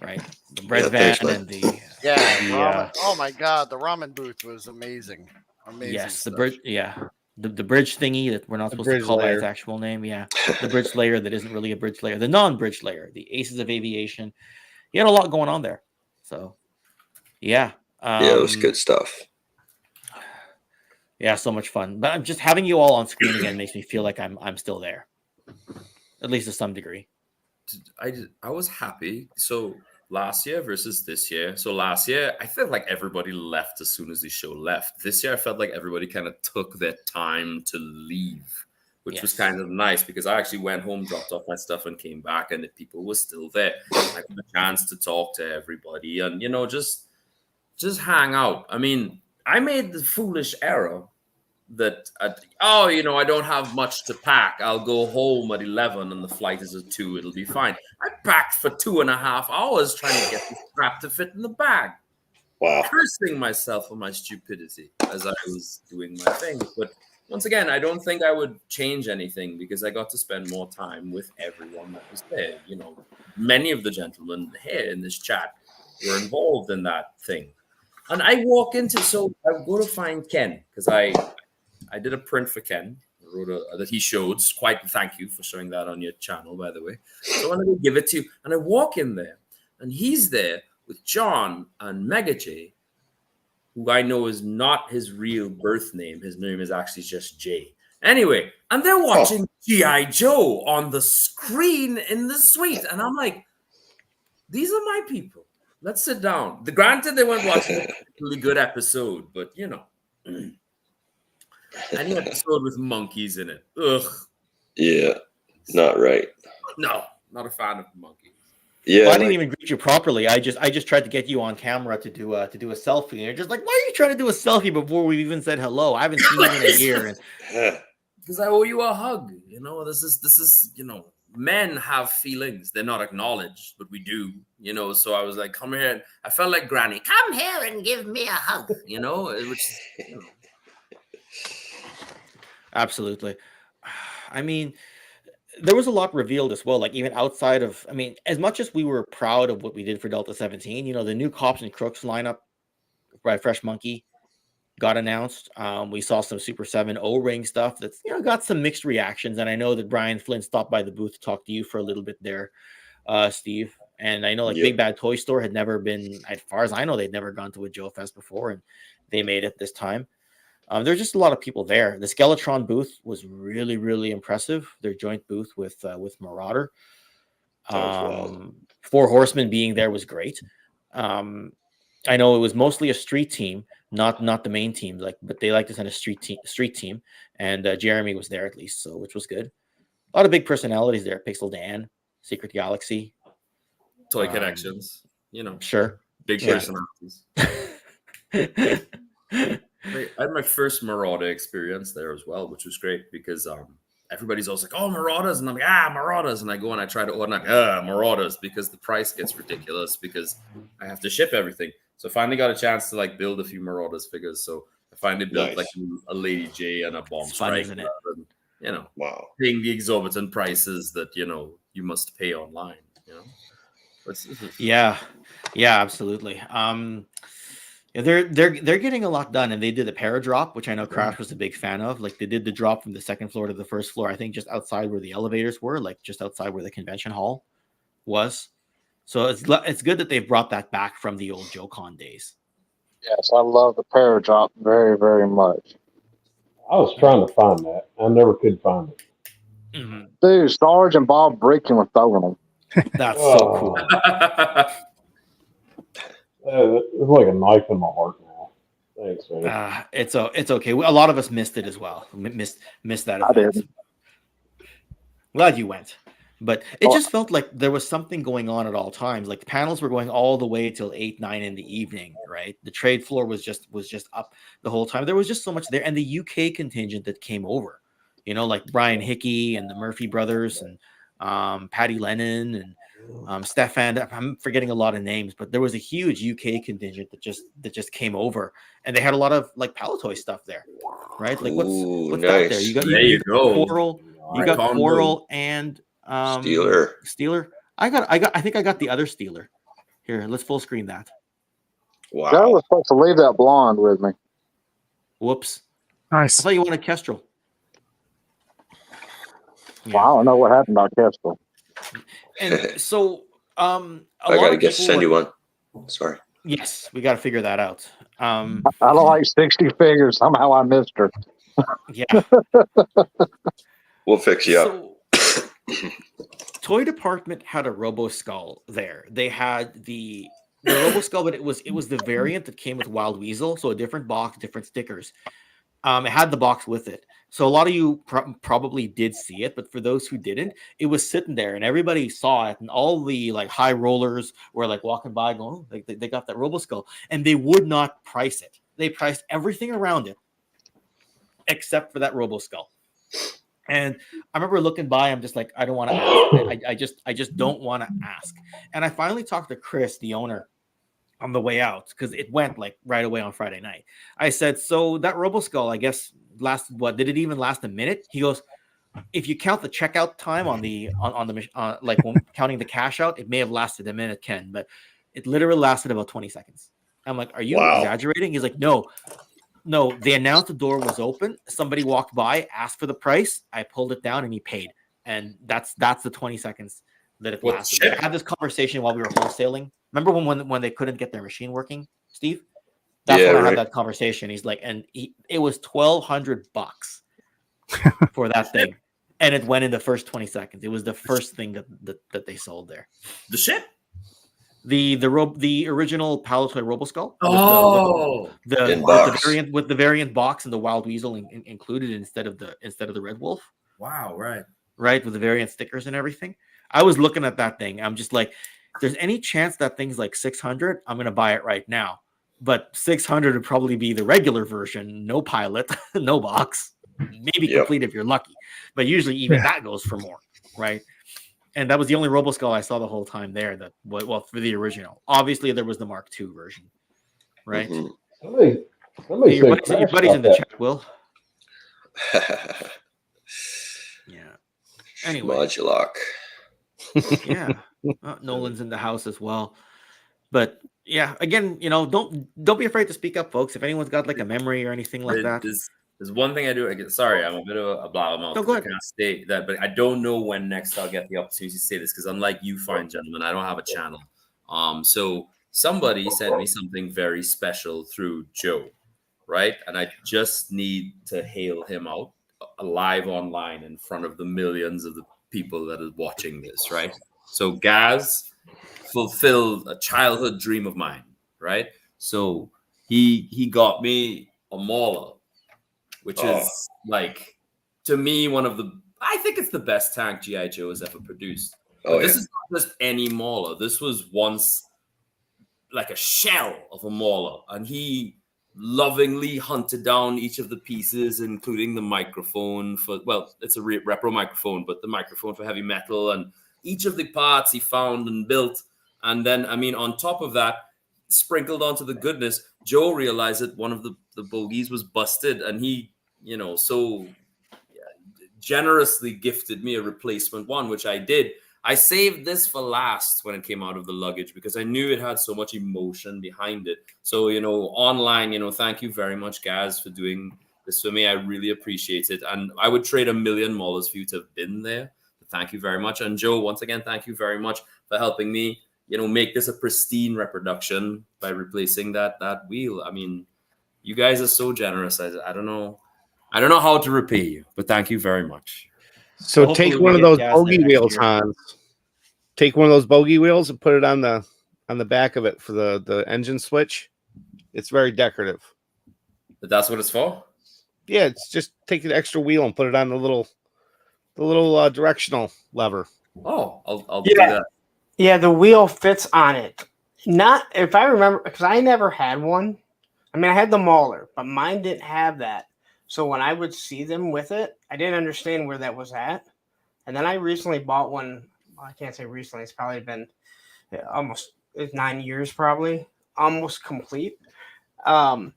right? The bread van and the
ramen. Oh my God, the ramen booth was amazing.
Yes,
stuff.
the bridge. Yeah. The bridge thingy that we're not supposed to call by its actual name. Yeah. The bridge layer that isn't really a bridge layer. The non-bridge layer. The Aces of Aviation. He had a lot going on there. So, yeah.
It was good stuff.
Yeah, so much fun. But just having you all on screen again makes me feel like I'm still there. At least to some degree.
I was happy. So last year versus this year. So last year, I felt like everybody left as soon as the show left. This year, I felt like everybody kind of took their time to leave, which was kind of nice because I actually went home, dropped off my stuff, and came back, and the people were still there. I had a chance to talk to everybody and, just hang out. I mean, I made the foolish error that, I don't have much to pack. I'll go home at 11 and the flight is at 2. It'll be fine. I packed for 2.5 hours trying to get the strap to fit in the bag.
Wow.
Cursing myself for my stupidity as I was doing my thing. But once again, I don't think I would change anything because I got to spend more time with everyone that was there. Many of the gentlemen here in this chat were involved in that thing. And I walk into, so I go to find Ken because I did a print for Ken, that he showed. Quite thank you for showing that on your channel, by the way. So I wanted to give it to you. And I walk in there, and he's there with John and Mega J, who I know is not his real birth name. His name is actually just Jay. Anyway, and they're watching G.I. Joe on the screen in the suite. And I'm like, these are my people. Let's sit down. Granted, they weren't watching a really good episode, but you know, any episode with monkeys in it. Ugh.
Yeah, not right.
No, not a fan of monkeys.
Yeah,
Well, I didn't even greet you properly. I just tried to get you on camera to do a selfie, and you're just like, why are you trying to do a selfie before we even said hello? I haven't seen you in a year.
Because I owe you a hug. You know, this is you know, men have feelings. They're not acknowledged, but we do. You know, so I was like, come here. And I felt like Granny. Come here and give me a hug. You know, which is, you know.
Absolutely. I mean, there was a lot revealed as well, like even outside of, I mean, as much as we were proud of what we did for Delta 17, you know, the new Cops and Crooks lineup by Fresh Monkey got announced. We saw some Super 7 O-ring stuff that's, you know, got some mixed reactions. And I know that Brian Flynn stopped by the booth to talk to you for a little bit there, Steve. And I know like Big Bad Toy Store had never been, as far as I know, they'd never gone to a Joefest before, and they made it this time. There's just a lot of people there. The Skeletron booth was really, really impressive. Their joint booth with Marauder. Four Horsemen being there was great. I know it was mostly a street team, not the main team, but they like to send a street team, and Jeremy was there at least, so which was good. A lot of big personalities there: Pixel Dan, Secret Galaxy,
Toy Connections. You know,
sure,
big personalities. I had my first Marauder experience there as well, which was great because everybody's always like, "Oh, Marauders," and I'm like, Marauders, and I go and I try to order, Marauders, because the price gets ridiculous because I have to ship everything. So I finally got a chance to like build a few Marauders figures. So I finally built like a Lady J and a Bomb Strike, isn't it? And, you know, paying the exorbitant prices that you know you must pay online. You know,
yeah, absolutely. Yeah, they're getting a lot done, and they did a para drop, which I know Crash was a big fan of. Like they did the drop from the second floor to the first floor, I think just outside where the elevators were, like just outside where the convention hall was. So it's good that they've brought that back from the old JoeCon days.
Yes, I love the para drop very, very much.
I was trying to find that. I never could find it.
Mm-hmm.
Dude, Sarge and Bob Breakin was throwing them.
That's so cool.
It's like a knife in my heart now. Thanks, man.
It's okay. A lot of us missed it as well. Missed that event.
I did.
Glad you went, but it just felt like there was something going on at all times. Like the panels were going all the way till 8, 9 in the evening. Right, the trade floor was just up the whole time. There was just so much there, and the UK contingent that came over. You know, like Brian Hickey and the Murphy brothers and Patty Lennon and Stefan. I'm forgetting a lot of names, but there was a huge UK contingent that just came over, and they had a lot of like Palatoy stuff there, right? Like what's
nice.
that there? You got Coral, you got Coral and Steeler. I think I got the other Steeler. Here, let's full screen that.
Wow.
Joe was supposed to leave that blonde with me.
Whoops.
Nice.
I thought you wanted Kestrel.
Yeah. Well, I don't know what happened on Kestrel.
And so
I gotta send you one. Sorry.
Yes, we got to figure that out.
I don't like 60 figures. Somehow I missed her.
Yeah.
We'll fix you up.
Toy department had a Robo Skull there. They had the Robo Skull, but it was the variant that came with Wild Weasel, so a different box, different stickers. It had the box with it. So a lot of you probably did see it, but for those who didn't, it was sitting there and everybody saw it, and all the like high rollers were like walking by going, oh, they got that Robo Skull, and they would not price it. They priced everything around it except for that Robo Skull. And I remember looking by, I'm just like, I don't want to ask. I just don't want to ask. And I finally talked to Chris, the owner, on the way out, because it went like right away on Friday night. I said, so that Robo Skull, I guess, lasted what? Did it even last a minute? He goes, if you count the checkout time on the like when counting the cash out, it may have lasted a minute, Ken, but it literally lasted about 20 seconds. I'm like, are you exaggerating? He's like, no, they announced the door was open. Somebody walked by, asked for the price. I pulled it down and he paid. And that's the 20 seconds that it lasted. I had this conversation while we were wholesaling. Remember when they couldn't get their machine working, Steve? That's when I had that conversation. He's like, and it was $1,200 for that thing, and it went in the first 20 seconds. It was the first thing that they sold there.
The ship?
The original Palatoy Roboskull.
Oh,
with the variant box and the Wild Weasel included instead of the Red Wolf.
Wow,
right, with the variant stickers and everything. I was looking at that thing. I'm just like, if there's any chance that thing's like 600, I'm gonna buy it right now. But 600 would probably be the regular version, no pilot, no box, maybe complete if you're lucky. But usually even that goes for more, right? And that was the only Roboskull I saw the whole time there. For the original. Obviously, there was the Mark II version, right?
Somebody
Your buddy's in the chat, Will. Yeah. Anyway,
Modulok.
Yeah, Nolan's in the house as well. But yeah, again, don't be afraid to speak up, folks. If anyone's got like a memory or anything like that.
There's one thing I do. Sorry, I'm a bit of a blabbermouth.
No, go ahead.
I can't state that, but I don't know when next I'll get the opportunity to say this because unlike you fine gentlemen, I don't have a channel. So somebody sent me something very special through Joe, right? And I just need to hail him out live online in front of the millions of the people that are watching this, right? So Gazz fulfilled a childhood dream of mine, right? So he got me a Mauler, which is like, to me, I think it's the best tank G.I. Joe has ever produced. This is not just any Mauler. This was once like a shell of a Mauler, and he lovingly hunted down each of the pieces, including the microphone it's a repro microphone, but the microphone for heavy metal, and each of the parts he found and built. And then, on top of that, sprinkled onto the goodness, Joe realized that one of the bogies was busted, and he, so generously gifted me a replacement one, which I did. I saved this for last when it came out of the luggage because I knew it had so much emotion behind it. So, online, thank you very much, Gazz, for doing this for me. I really appreciate it. And I would trade 1,000,000 Maulers for you to have been there. Thank you very much. And Joe, once again, thank you very much for helping me, make this a pristine reproduction by replacing that wheel. You guys are so generous. I don't know how to repay you, but thank you very much.
So take one of those bogey wheels, Hans. Take one of those bogey wheels and put it on the back of it for the engine switch. It's very decorative.
But that's what it's for?
Yeah, it's just take an extra wheel and put it on the little directional lever.
Oh, I'll do that.
Yeah, the wheel fits on it. Not if I remember, because I never had one. I had the Mauler, but mine didn't have that. So when I would see them with it, I didn't understand where that was at. And then I recently bought one. Well, I can't say recently. It's probably been almost 9 years, probably almost complete. And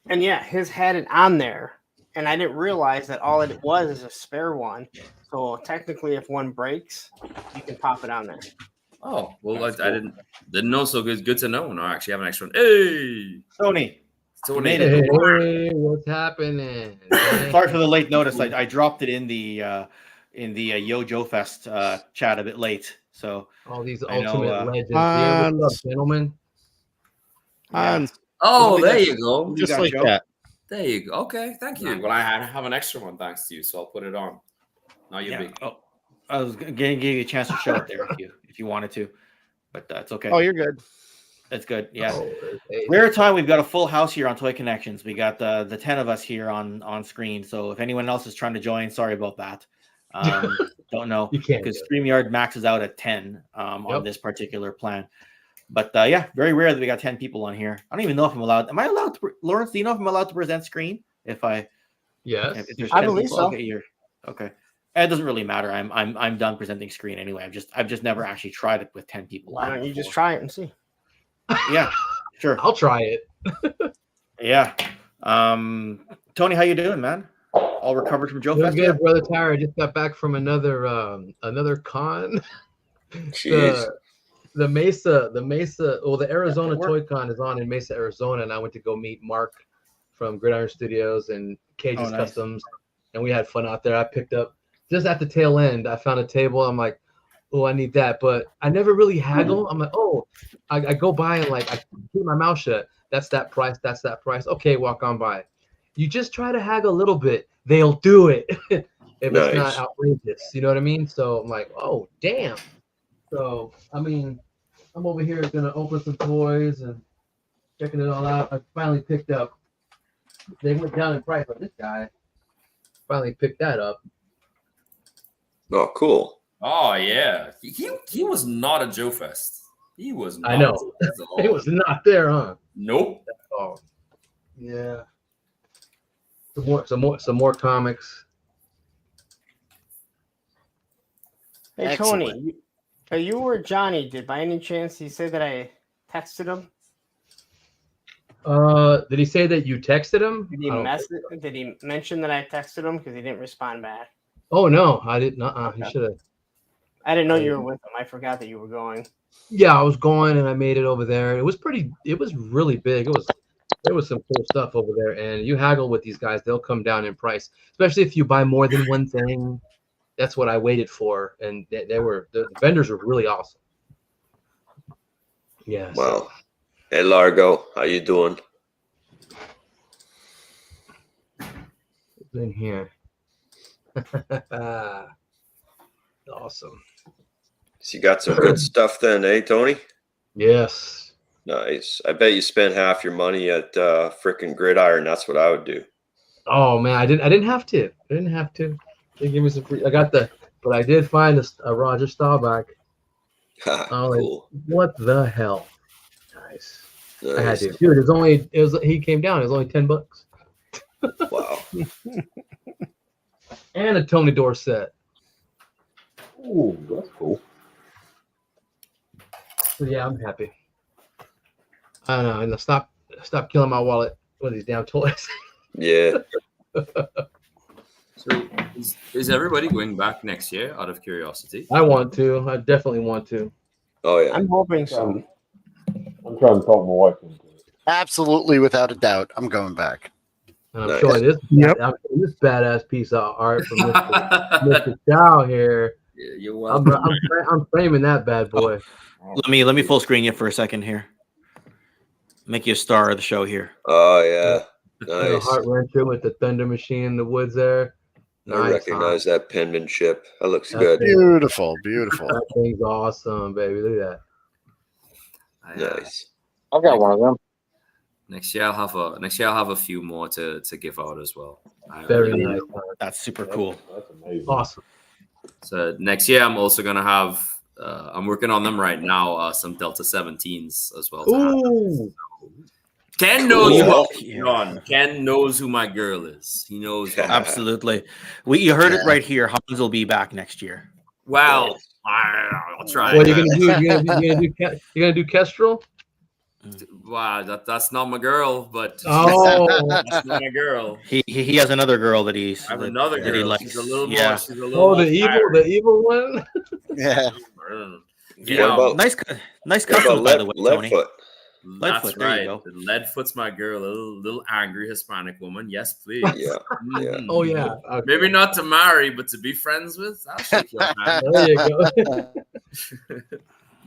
yeah, his had it on there, and I didn't realize that all it was is a spare one. So technically, if one breaks, you can pop it on there.
Oh well, I didn't know. So good to know. No, I actually have an extra one. Hey,
Tony.
Hey, what's happening?
Sorry for the late notice. I dropped it in the Joefest chat a bit late. So
all these ultimate legends here. What's up, gentlemen?
Oh, there you go.
Just like that.
There you go. Okay, thank you. Well, I have an extra one thanks to you, so I'll put it on. Now you're big.
Oh, I was going to give you a chance to show it there if you wanted to, but that's okay.
Oh, you're good.
That's good. Yeah. Rare time. We've got a full house here on Toy Connections. We got the 10 of us here on screen. So if anyone else is trying to join, sorry about that. Don't know because StreamYard maxes out at 10 on this particular plan. But yeah, very rare that we got 10 people on here. I don't even know if I'm allowed. Am I allowed to, Lawrence? Do you know if I'm allowed to present screen?
Yes,
I believe so.
Okay. It doesn't really matter. I'm done presenting screen anyway. I've just never actually tried it with 10 people.
Why don't you just try it and see?
Yeah, sure.
I'll try it.
Yeah. Tony, how you doing, man? All recovered from Joefest?
Good, brother Tyra. I just got back from another con. The Mesa, the Arizona Toy Con is on in Mesa, Arizona, and I went to go meet Mark from Gridiron Studios and Cage's Customs, and we had fun out there. I picked up just at the tail end. I found a table. I'm like, oh, I need that, but I never really haggle. I'm like, oh, I go by and like I keep my mouth shut. That's that price. That's that price. Okay, walk on by. You just try to haggle a little bit, they'll do it if it's not outrageous. You know what I mean? So I'm like, oh, damn. So I mean, I'm over here gonna open some toys and checking it all out. I finally picked up. They went down in price, but this guy finally picked that up.
Oh, cool.
Oh yeah, he was not a Joefest. He was. Not
I know. He was not there, huh?
Nope.
Oh, yeah. Some more comics.
Hey,
Excellent.
Tony, you or Johnny, did by any chance he say that I texted him?
Did he say that you texted him?
Did he mention that I texted him? Because he didn't respond back.
Oh no, I didn't.
Okay.
He should have.
I didn't know you were with him. I forgot that you were going.
Yeah, I was going and I made it over there. It was really big. There was some cool stuff over there. And you haggle with these guys, they'll come down in price, especially if you buy more than one thing. That's what I waited for. And the vendors were really awesome. Yeah.
Wow. Hey, Largo, how you doing?
In here. Awesome.
So you got some good stuff then, eh, Tony?
Yes.
Nice. I bet you spent half your money at frickin' Gridiron. That's what I would do.
Oh man, I didn't have to. They gave me some free. But I did find a Roger Staubach.
Cool.
Like, what the hell? Nice. I had
Nice.
to. Dude, he came down. It was only $10.
Wow.
And a Tony Dorsett.
Ooh, that's cool.
So yeah, I'm happy. I don't know. And stop killing my wallet with these damn toys.
Yeah.
So is everybody going back next year out of curiosity?
I want to. I definitely want to.
Oh yeah.
I'm hoping so.
I'm trying to talk my wife into it.
Absolutely, without a doubt, I'm going back.
And I'm
Nice.
showing this badass piece of art from Mr. Chow here.
Yeah, you're welcome.
I'm framing that bad boy.
Let me full screen you for a second here. Make you a star of the show here.
Oh yeah.
The
Nice.
heart wrencher with the thunder machine in the woods there.
I recognize that penmanship. That looks
That's
good.
Beautiful, beautiful.
That thing's awesome, baby. Look at that.
Nice.
I've got one of them.
Next year I'll have a few more to give out as well.
Very nice.
That's super cool.
That's amazing.
Awesome.
So next year I'm also gonna have I'm working on them right now, some Delta 17s as well.
Ooh.
Ken knows
Cool.
Ken knows who my girl is. He knows.
Absolutely. You heard it right here. Hans will be back next year.
Well, I'll try.
What are you gonna do? You gonna do Kestrel?
Wow, that's not my girl, but
Oh,
that's not my girl.
He has another girl that
I have another
that he
girl.
likes.
She's a little more.
Yeah.
She's a little more
the evil one.
Yeah.
Yeah.
What about-
Nice
What
customs,
about
by the way, Tony.
Leadfoot?
That's
Leadfoot, there you
right.
go.
The Leadfoot's my girl, a little angry Hispanic woman. Yes, please.
Yeah. Yeah.
Mhm.
Oh yeah. Okay.
Maybe not to marry, but to be friends with. I'll shake your hand.
There you go.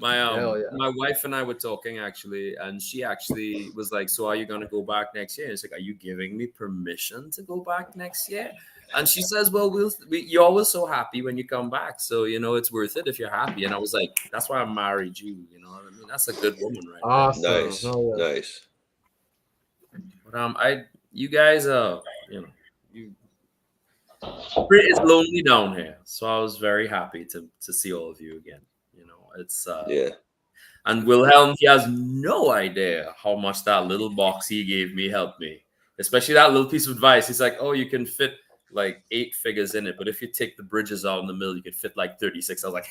Hell yeah.
My wife and I were talking actually, and she actually was like, "So are you gonna go back next year?" And it's like, "Are you giving me permission to go back next year?" And she says, "Well, you're always so happy when you come back, so you know it's worth it if you're happy." And I was like, "That's why I married you." You know what I mean? That's a good woman, right?
Awesome.
Nice.
Oh, yeah.
Nice.
But you guys, it's lonely down here, so I was very happy to see all of you again. You know, it's
Yeah.
And Wilhelm, he has no idea how much that little box he gave me helped me, especially that little piece of advice. He's like, "Oh, you can fit like 8 figures in it, but if you take the bridges out in the middle, you can fit like 36." I was like,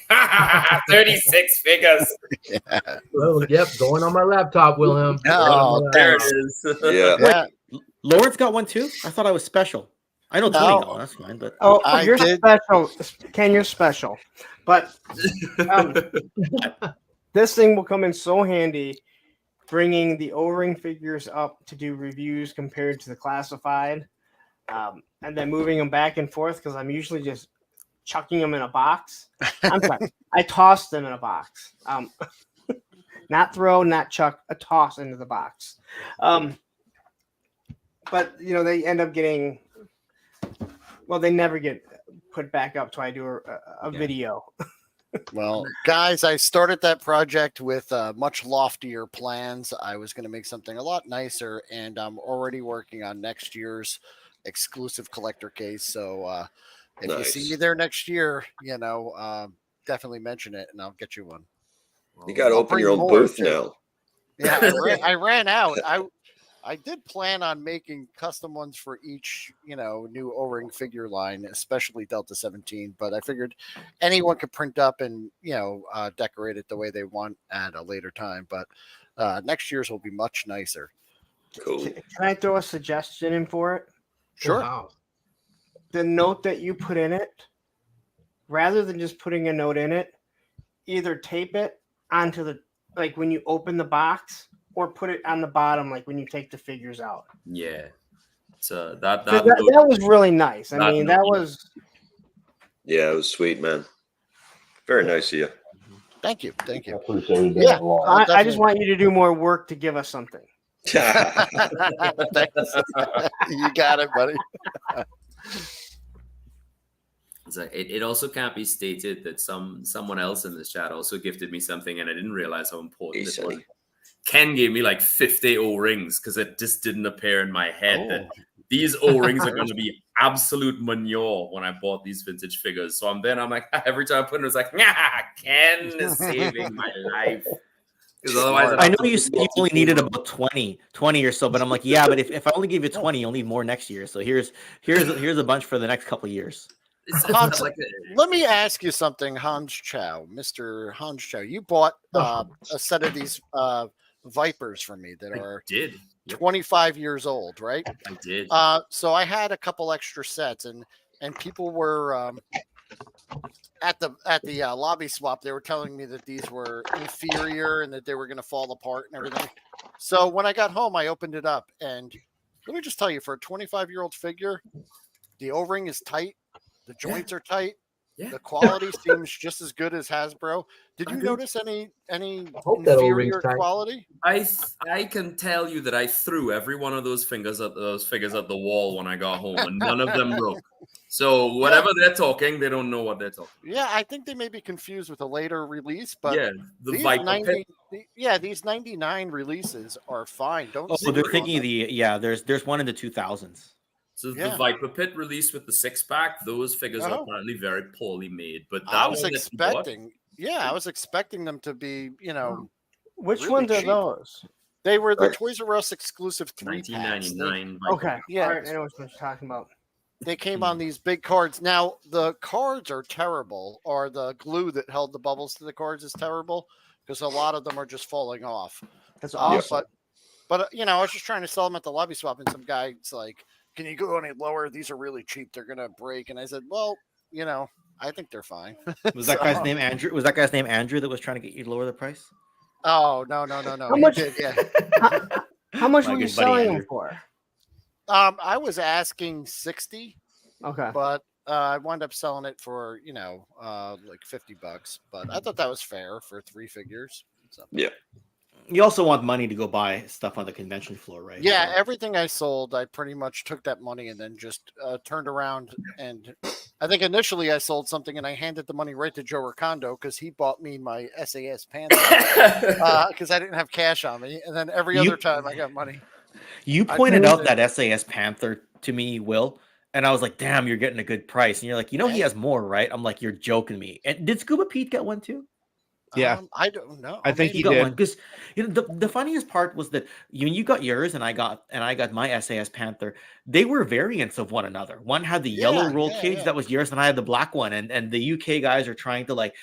36 figures.
Yeah.
Well, yep, going on my laptop, Wilhelm.
Oh,
There it is.
Yeah.
Yeah.
Lawrence got one too? I thought I was special. I know Tony got one, that's fine, but
I
you're
did.
special. Ken, you're special. But this thing will come in so handy, bringing the O-ring figures up to do reviews compared to the classified, and then moving them back and forth because I'm usually just chucking them in a box. I'm sorry, I toss them in a box. Not throw, not chuck, a toss into the box. But you know they end up getting. Well, they never get put back up till I do a video.
Well, guys, I started that project with much loftier plans. I was going to make something a lot nicer, and I'm already working on next year's exclusive collector case. So if you see me there next year, definitely mention it, and I'll get you one.
You got to open your own booth now.
Yeah, I ran out. I did plan on making custom ones for each, new O-ring figure line, especially Delta 17. But I figured anyone could print up and, decorate it the way they want at a later time. But next year's will be much nicer.
Cool.
Can I throw a suggestion in for it?
Sure.
Wow.
The note that you put in it, rather than just putting a note in it, either tape it onto like when you open the box, or put it on the bottom, like when you take the figures out.
Yeah. So that
was really nice. I mean, that was.
Yeah, it was sweet, man. Very nice of you.
Thank you. Thank you.
I appreciate it.
Yeah, I just want you to do more work to give us something.
Thanks. You got it, buddy.
It's like, it also can't be stated that someone else in this chat also gifted me something, and I didn't realize how important it was. Ken gave me like 50 O-rings because it just didn't appear in my head that these O-rings are going to be absolute manure when I bought these vintage figures. So I'm like, every time I put it, it's like, Ken is saving my life. Because otherwise,
I know you said you only needed about 20 or so, but I'm like, yeah, but if I only give you 20, you'll need more next year. So here's a bunch for the next couple of years.
Hans, let me ask you something, Mr. Hans Chow. You bought a set of these Vipers for me that are 25 years old, right?
I did.
So I had a couple extra sets, and people were at the lobby swap. They were telling me that these were inferior and that they were going to fall apart and everything. So when I got home, I opened it up, and let me just tell you, for a 25-year-old figure, the O-ring is tight. The joints are tight. Yeah. The quality seems just as good as Hasbro. Did you notice any inferior quality?
I can tell you that I threw every one of those figures at the wall when I got home, and none of them broke. So whatever they're talking, they don't know what they're talking.
Yeah, I think they may be confused with a later release, but
the Viper
these 99 releases are fine.
They're thinking there's one in the 2000s.
So the Viper Pit release with the 6-pack, those figures are apparently very poorly made. But I was
expecting them to be,
Which
really
ones are
cheap.
Those?
They were the Toys R Us exclusive
1999.
Okay, yeah, I know what you're talking about.
They came on these big cards. Now the cards are terrible, or the glue that held the bubbles to the cards is terrible because a lot of them are just falling off.
That's awesome.
But I was just trying to sell them at the lobby swap, and some guy's like, "Can you go any lower? These are really cheap. They're gonna break." And I said, "Well, I think they're fine."
Was that guy's name Andrew? Was that guy's name Andrew that was trying to get you to lower the price?
Oh no!
How much? How much were you selling them for?
I was asking 60.
Okay,
but I wound up selling it for like $50. But I thought that was fair for 3 figures. So.
Yeah.
You also want money to go buy stuff on the convention floor, right?
Yeah, everything I sold, I pretty much took that money and then just turned around. And I think initially I sold something and I handed the money right to Joe Recondo because he bought me my SAS Panther because I didn't have cash on me. And then every other time I got money.
You pointed out that SAS Panther to me, Will, and I was like, damn, you're getting a good price. And you're like, he has more, right? I'm like, you're joking me. And did Scuba Pete get one too?
Yeah,
I don't know.
I think he
got
did.
one because the funniest part was that when you got yours and I got my SAS Panther, they were variants of one another. One had the yellow roll cage that was yours, and I had the black one. And the UK guys are trying to like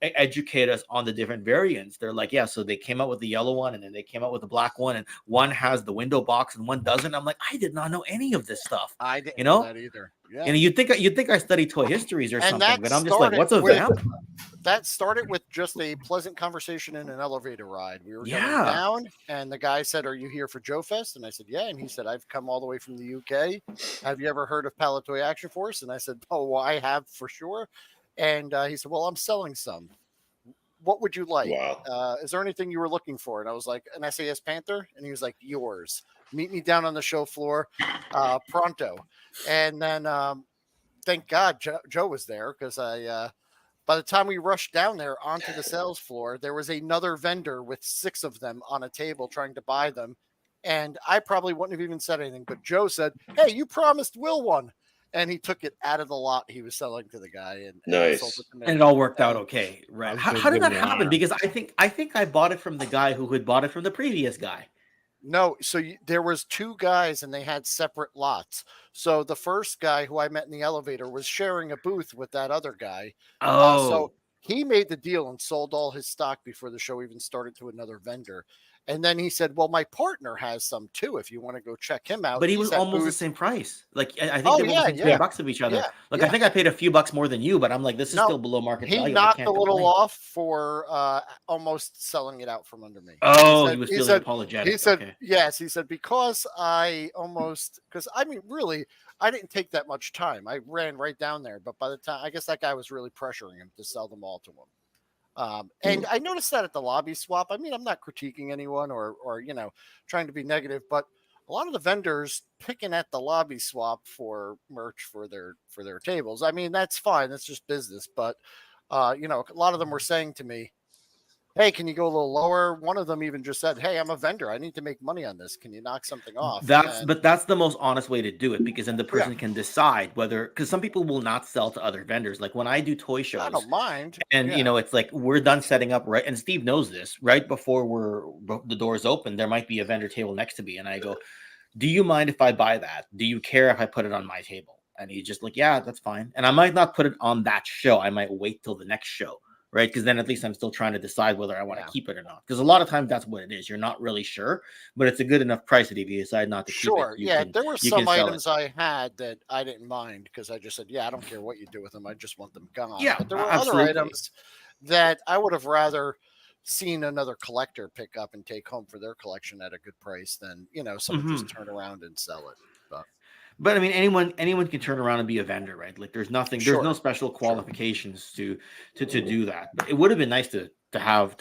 educate us on the different variants. They're like, so they came out with the yellow one, and then they came out with the black one, and one has the window box and one doesn't. I'm like, I did not know any of this stuff.
I didn't know that either. Yeah.
And you'd think I studied toy histories or something, but I'm just like, what's a vamp?
That started with just a pleasant conversation in an elevator ride. We were going down, and the guy said, "Are you here for Joefest?" And I said, "Yeah." And he said, "I've come all the way from the UK. Have you ever heard of Pallet Toy Action Force?" And I said, "Oh, well, I have for sure." And he said, "Well, I'm selling some. What would you like?
Wow.
Is there anything you were looking for?" And I was like, "An SAS Panther." And he was like, "Yours. Meet me down on the show floor pronto." And then thank God Joe was there because I By the time we rushed down there onto the sales floor, there was another vendor with 6 of them on a table trying to buy them. And I probably wouldn't have even said anything, but Joe said, "Hey, you promised Will one." And he took it out of the lot he was selling to the guy. And sold it to me.
And it all worked out okay, right? How did that happen? Because I think I bought it from the guy who had bought it from the previous guy.
No, so there was 2 guys and they had separate lots. So the first guy who I met in the elevator was sharing a booth with that other guy. So he made the deal and sold all his stock before the show even started to another vendor. And then he said, "Well, my partner has some too. If you want to go check him out."
But he was almost the same price. Like I think they were within $20 of each other. I think I paid a few bucks more than you, but I'm like, this is still below market value.
He knocked a little off for almost selling it out from under me.
He was feeling apologetic.
He said, yes. He said, because I mean, really, I didn't take that much time. I ran right down there. But by the time, I guess that guy was really pressuring him to sell them all to him. And I noticed that at the lobby swap. I mean, I'm not critiquing anyone or trying to be negative, but a lot of the vendors picking at the lobby swap for merch for their tables. I mean, that's fine. That's just business. But a lot of them were saying to me, "Hey, can you go a little lower?" One of them even just said, "Hey, I'm a vendor. I need to make money on this. Can you knock something off?"
But that's the most honest way to do it, because then the person can decide whether, because some people will not sell to other vendors. Like when I do toy shows,
I don't mind.
And it's like we're done setting up, right? And Steve knows this. Right before the doors open, there might be a vendor table next to me, and I go, "Do you mind if I buy that? Do you care if I put it on my table?" And he's just like, "Yeah, that's fine." And I might not put it on that show. I might wait till the next show. Right, because then at least I'm still trying to decide whether I want to keep it or not. Because a lot of times that's what it is. You're not really sure, but it's a good enough price that if you decide not to keep it,
there were some items I had that I didn't mind because I just said, "Yeah, I don't care what you do with them. I just want them gone."
Yeah,
but there were other items that I would have rather seen another collector pick up and take home for their collection at a good price than someone just turn around and sell it.
But I mean, anyone can turn around and be a vendor, right? Like there's no special qualifications to do that. But it would have been nice to have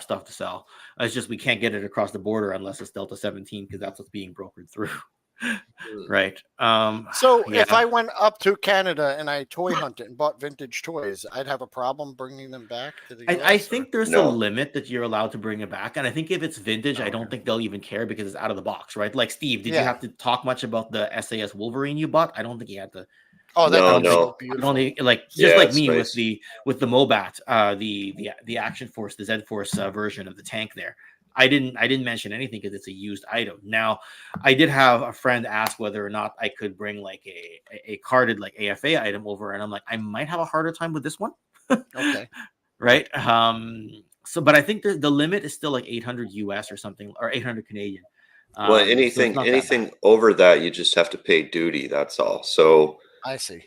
stuff to sell. It's just we can't get it across the border unless it's Delta 17, because that's what's being brokered through. Right.
So if I went up to Canada and I toy hunted and bought vintage toys, I'd have a problem bringing them back to the US?
I think there's a limit that you're allowed to bring it back. And I think if it's vintage, I don't think they'll even care because it's out of the box, right? Like Steve, did you have to talk much about the SAS Wolverine you bought? I don't think you had to.
Oh,
no.
Beautiful.
Like me nice. with the Mobat, the Action Force, the Z Force version of the tank there. I didn't mention anything because it's a used item. Now, I did have a friend ask whether or not I could bring like a carded like AFA item over, and I'm like, I might have a harder time with this one.
Okay.
Right. But I think the limit is still like 800 US or something, or 800 Canadian.
Well, anything over that, you just have to pay duty. That's all. So
I see.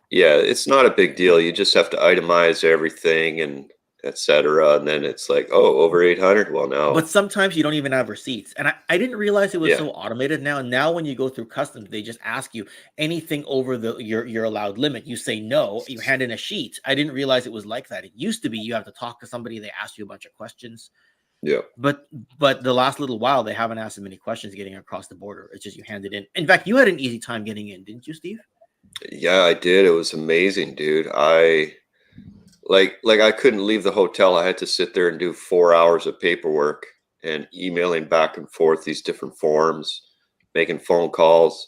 Yeah, it's not a big deal. You just have to itemize everything and etc. And then it's like, oh, over 800. Well, no.
But sometimes you don't even have receipts, and I didn't realize it was so automated. Now when you go through customs, they just ask you anything over your allowed limit. You say no. You hand in a sheet. I didn't realize it was like that. It used to be you have to talk to somebody. They ask you a bunch of questions.
Yeah.
But the last little while they haven't asked as many questions getting across the border. It's just you hand it in. In fact, you had an easy time getting in, didn't you, Steve?
Yeah, I did. It was amazing, dude. I couldn't leave the hotel. I had to sit there and do 4 hours of paperwork and emailing back and forth these different forms, making phone calls,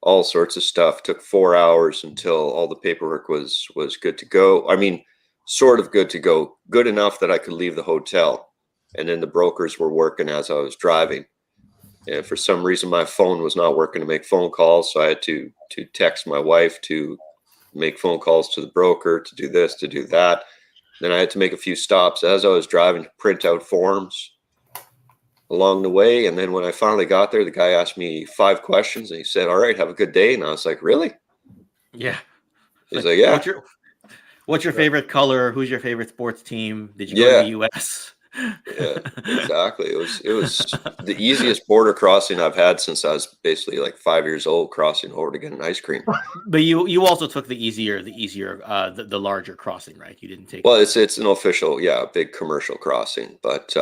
all sorts of stuff. Took 4 hours until all the paperwork was good to go. I mean, sort of good to go, good enough that I could leave the hotel. And then the brokers were working as I was driving. And for some reason, my phone was not working to make phone calls. So I had to text my wife to make phone calls to the broker, to do this, to do that. Then I had to make a few stops as I was driving to print out forms along the way. And then when I finally got there, the guy asked me 5 questions and he said, "All right, have a good day." And I was like, "Really?"
Yeah.
He's like, "Yeah."
What's your favorite color? Who's your favorite sports team? Did you go to the US?
Yeah, exactly. It was the easiest border crossing I've had since I was basically like 5 years old, crossing over to get an ice cream.
But you also took the larger crossing, right? You didn't take.
Well, it's an official, big commercial crossing, but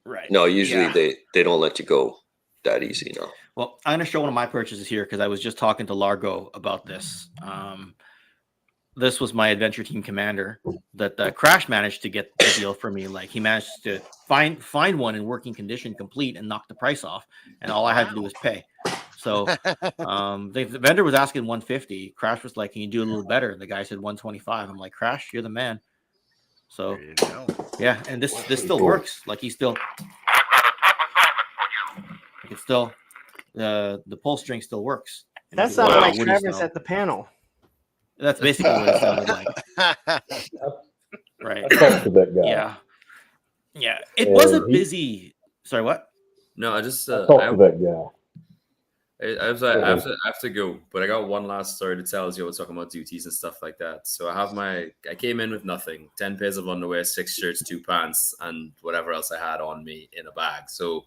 right.
No, usually they don't let you go that easy. No.
Well, I'm gonna show one of my purchases here because I was just talking to Largo about this. this was my adventure team commander that Crash managed to get the deal for me. Like he managed to find one in working condition, complete, and knock the price off, and all I had to do was pay. So the vendor was asking 150. Crash was like, "Can you do a little better?" The guy said 125. I'm like, "Crash, you're the man." So yeah, and this still works. Like it's still the pull string still works. And
That sounds like Travis at the panel.
That's basically what it sounded like. Right.
I talked to that guy.
Yeah. It was a busy. Sorry, what?
No, I just
I talked to that guy.
I have to go, but I got one last story to tell as you were talking about duties and stuff like that. So I came in with nothing, 10 pairs of underwear, 6 shirts, 2 pants, and whatever else I had on me in a bag. So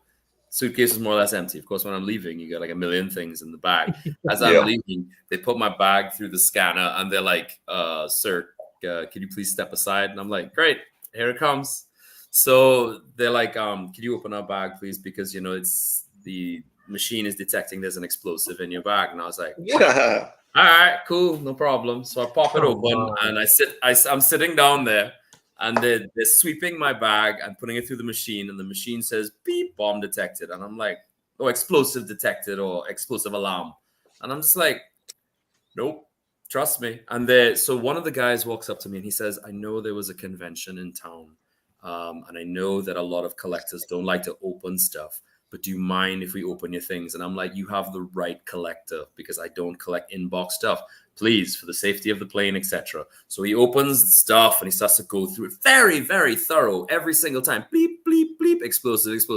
suitcase was more or less empty. Of course, when I'm leaving, you got like a million things in the bag. As I'm leaving, they put my bag through the scanner and they're like, sir, could you please step aside? And I'm like, great, here it comes. So they're like, could you open our bag, please? Because, it's the machine is detecting there's an explosive in your bag. And I was like, all right, cool, no problem. So I pop it open and I'm sitting down there and they're sweeping my bag and putting it through the machine. And the machine says, beep, bomb detected. And I'm like, oh, explosive detected or explosive alarm. And I'm just like, nope, trust me. And so one of the guys walks up to me and he says, I know there was a convention in town. And I know that a lot of collectors don't like to open stuff. But do you mind if we open your things? And I'm like, you have the right collector because I don't collect inbox stuff. Please, for the safety of the plane, etc. So he opens the stuff and he starts to go through it. Very, very thorough every single time. Bleep, bleep, bleep, explosives.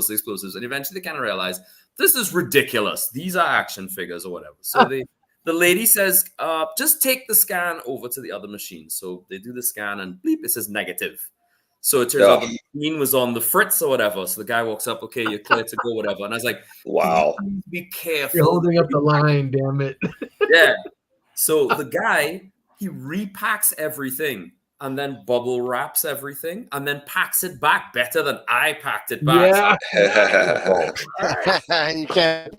And eventually they kind of realize this is ridiculous. These are action figures or whatever. So the lady says, just take the scan over to the other machine. So they do the scan and bleep, it says negative. So it turns out the machine was on the fritz or whatever. So the guy walks up, okay, you're clear to go, whatever. And I was like, wow, be careful.
You're holding up the line, damn it.
Yeah. So the guy, he repacks everything and then bubble wraps everything and then packs it back better than I packed it back.
Yeah. You can't.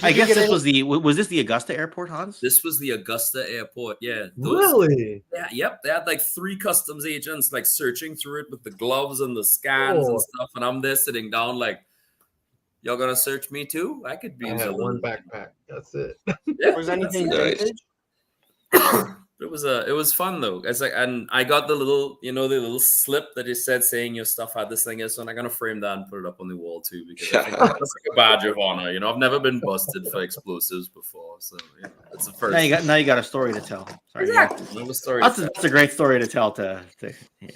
I guess this was this the Augusta airport, Hans?
This was the Augusta airport. Yeah.
Really?
Yeah. Yep. They had like 3 customs agents like searching through it with the gloves and the scans and stuff. And I'm there sitting down like, y'all gonna search me too? I could be.
I had one backpack. That's it.
Yeah,
was anything vintage?
It was fun though. It's like, and I got the little, the little slip that it said saying your stuff had this thing. So I'm gonna frame that and put it up on the wall too because I think that's like a badge of honor. I've never been busted for explosives before, so yeah, it's the first.
Now you got a story to tell. Sorry,
exactly.
That's a great story to tell.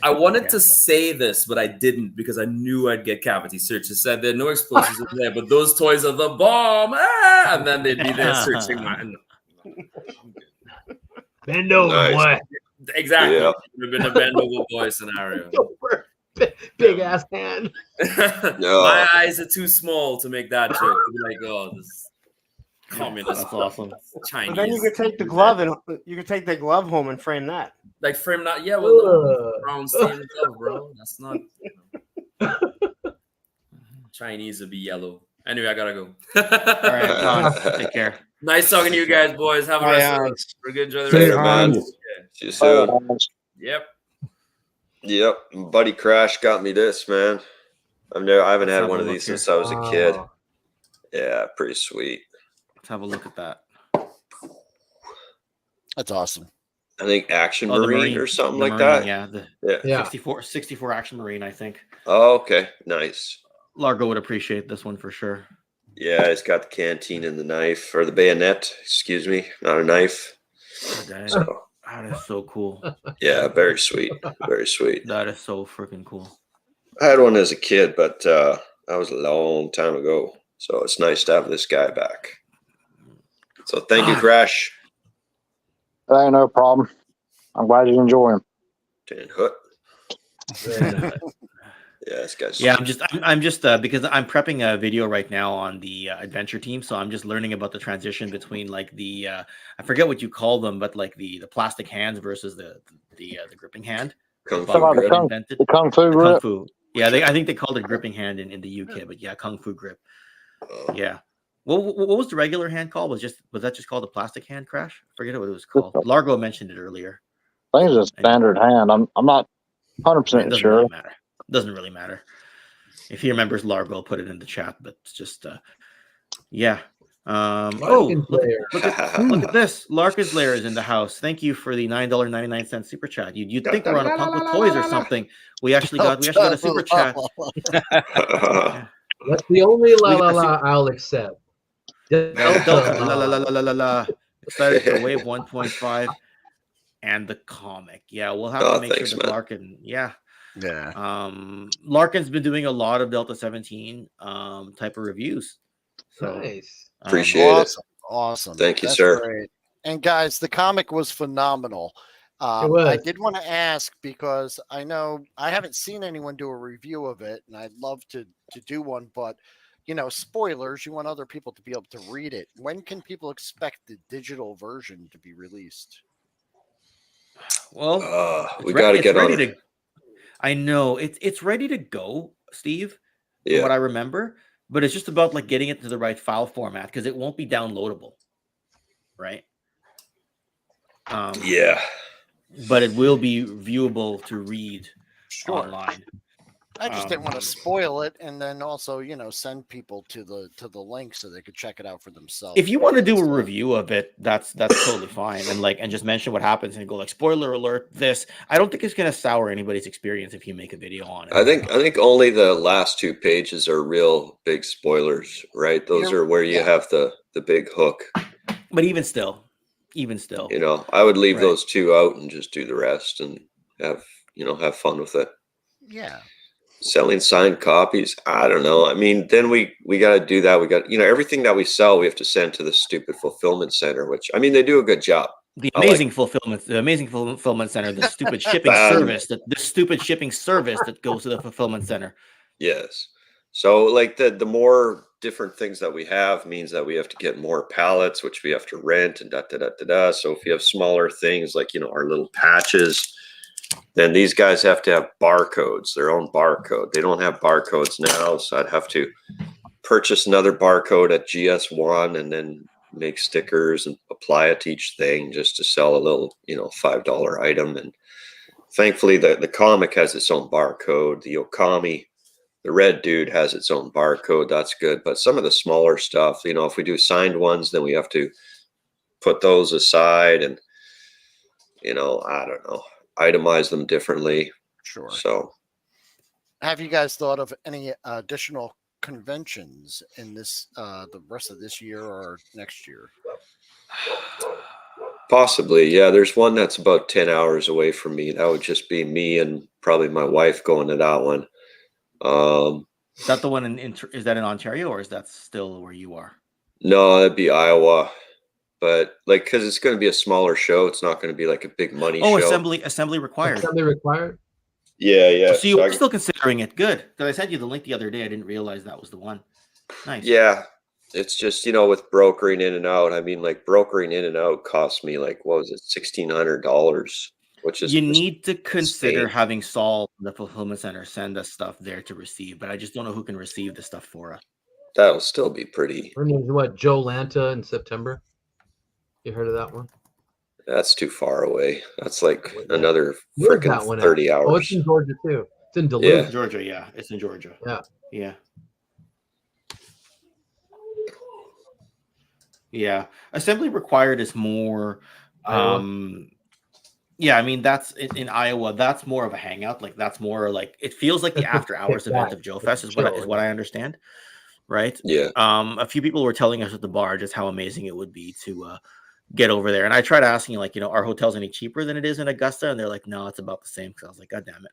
I wanted to say this, but I didn't because I knew I'd get cavity search. It said there are no explosives in there, but those toys are the bomb. And then they'd be there searching mine.
Bend over, boy.
Exactly. Yeah. It would have been a bend over boy scenario.
Big ass hand.
My eyes are too small to make that joke. I'd be like, oh, this communist.
That's awesome.
Chinese.
But then you could take the glove home and frame that.
Like frame that, yeah, with the brown stained glove, bro. That's not. Chinese would be yellow. Anyway, I gotta go.
All right, take care.
Nice talking to you guys, boys. Have a rest. We're gonna enjoy the rest of the
man. See you soon.
Yep.
Buddy Crash got me this, man. I haven't had one of these since I was a kid. Yeah, pretty sweet.
Let's have a look at that.
That's awesome.
I think Action Marine or something like that.
Yeah, 64 Action Marine, I think.
Oh, okay, nice.
Largo would appreciate this one for sure.
Yeah, it's got the canteen and the knife, or the bayonet, excuse me, not a knife.
That is so cool.
Yeah, very sweet. Very sweet.
That is so freaking cool.
I had one as a kid, but that was a long time ago. So it's nice to have this guy back. So thank you, Crash.
That ain't no problem. I'm glad you enjoy him.
Dan Hood. Yeah, this guy's.
Yeah, I'm just because I'm prepping a video right now on the adventure team, so I'm just learning about the transition between like the I forget what you call them, but like the plastic hands versus the gripping hand.
The kung fu grip.
Kung fu. Yeah, I think they called it gripping hand in the UK, but yeah, kung fu grip. Yeah. What was the regular hand called? Was that just called the plastic hand crash? I forget what it was called. Largo mentioned it earlier.
I think it's a standard hand. I'm not 100% sure.
Really matter. Doesn't really matter. If he remembers Largo, put it in the chat. But it's just yeah. Look at this. Larkin's Lair is in the house. Thank you for the $9.99 super chat. You'd think we're on a Punk with Toys or something. We actually got a super chat.
Yeah. That's the only I'll accept.
Excited for Wave 1.5 and the comic. Yeah, we'll have to make sure that Larkin. Yeah. Larkin's been doing a lot of Delta 17 type of reviews. So
nice.
Appreciate it.
Awesome.
Thank you, sir.
Great. And guys, the comic was phenomenal. I did want to ask because I know I haven't seen anyone do a review of it, and I'd love to do one, but spoilers, you want other people to be able to read it. When can people expect the digital version to be released?
Well,
we got to get on
it. I know it's ready to go, Steve. From what I remember, but it's just about like getting it to the right file format because it won't be downloadable, right? But it will be viewable to read online.
I just didn't want to spoil it, and then also, send people to the link so they could check it out for themselves.
If you want to do a review of it, that's totally fine, and just mention what happens and go like spoiler alert. This I don't think it's going to sour anybody's experience if you make a video on it.
I think only the last 2 pages are real big spoilers, right? Those are where you have the big hook.
But even still,
I would leave those 2 out and just do the rest and have fun with it.
Yeah.
Selling signed copies, I don't know. I mean, then we got to do that. We got everything that we sell, we have to send to the stupid fulfillment center. Which I mean, they do a good job.
The amazing fulfillment center, the stupid shipping service, the stupid shipping service that goes to the fulfillment center.
Yes. So like the more different things that we have means that we have to get more pallets, which we have to rent and da. So if you have smaller things like our little patches, then these guys have to have barcodes, their own barcode. They don't have barcodes now, so I'd have to purchase another barcode at GS1 and then make stickers and apply it to each thing just to sell a little, $5 item. And thankfully, the comic has its own barcode. The Okami, the red dude, has its own barcode. That's good. But some of the smaller stuff, if we do signed ones, then we have to put those aside and, I don't know, itemize them differently.
Sure.
So
have you guys thought of any additional conventions in this the rest of this year or next year?
Possibly, yeah. There's one that's about 10 hours away from me. That would just be me and probably my wife going to that one.
Is that the one is that in Ontario or is that still where you are?
No, that'd be Iowa. But because it's going to be a smaller show, it's not going to be like a big money show.
Assembly required.
Assembly required.
Yeah.
So you're still considering it. Good. Because I sent you the link the other day. I didn't realize that was the one. Nice.
Yeah. It's just, with brokering in and out. I mean, brokering in and out cost me what was it, $1,600, which is.
You need to consider having Saul, the fulfillment center, send us stuff there to receive. But I just don't know who can receive the stuff for us.
That'll still be pretty.
Her name's what? Joe Lanta in September. You heard of that one?
That's too far away. That's another freaking 30 hours.
Oh, it's in Georgia too. It's in Duluth.
Yeah. Georgia, yeah. It's in Georgia.
Yeah.
Yeah. Assembly required is more yeah, I mean that's in Iowa, that's more of a hangout. That's more it feels like the after hours event of Joefest is what I understand. Right?
Yeah.
A few people were telling us at the bar just how amazing it would be to get over there. And I tried asking are hotels any cheaper than it is in Augusta? And they're like, no, it's about the same. Because I was like, God damn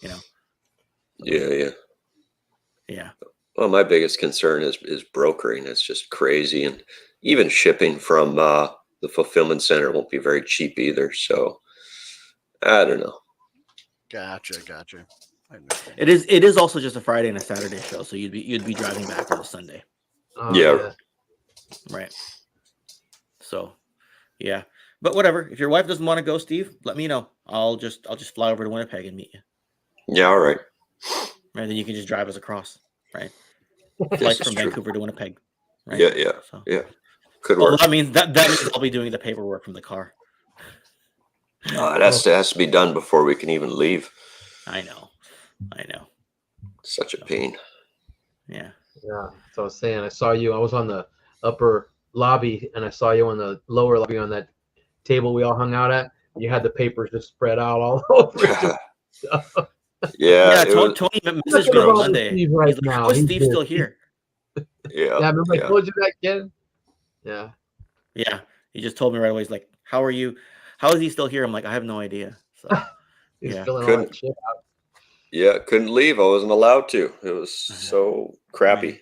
it.
Yeah.
Well, my biggest concern is brokering. It's just crazy. And even shipping from the fulfillment center won't be very cheap either. So I don't know.
Gotcha.
It is also just a Friday and a Saturday show. So you'd be driving back on a Sunday.
Yeah.
Right. So yeah, but whatever. If your wife doesn't want to go, Steve, let me know. I'll just fly over to Winnipeg and meet you.
Yeah, all right.
And then you can just drive us across, right? Flight from Vancouver to Winnipeg. Right?
Yeah.
So.
Yeah. Could
Well,
work.
that means I'll be doing the paperwork from the car.
It has to be done before we can even leave.
I know.
Such a pain.
Yeah.
Yeah. So I was saying, I saw you. I was on the upper lobby, and I saw you on the lower lobby on that table we all hung out at. You had the papers just spread out all over.
Yeah.
Tony messaged me on Monday.
Steve right now.
Is Steve still here?
Yeah.
Yeah. Remember I told you that, Ken? Yeah.
Yeah. He just told me right away. He's like, "How are you? How is he still here?" I'm like, "I have no idea." So
He's filling all that shit out.
Yeah, couldn't leave. I wasn't allowed to. It was so crappy.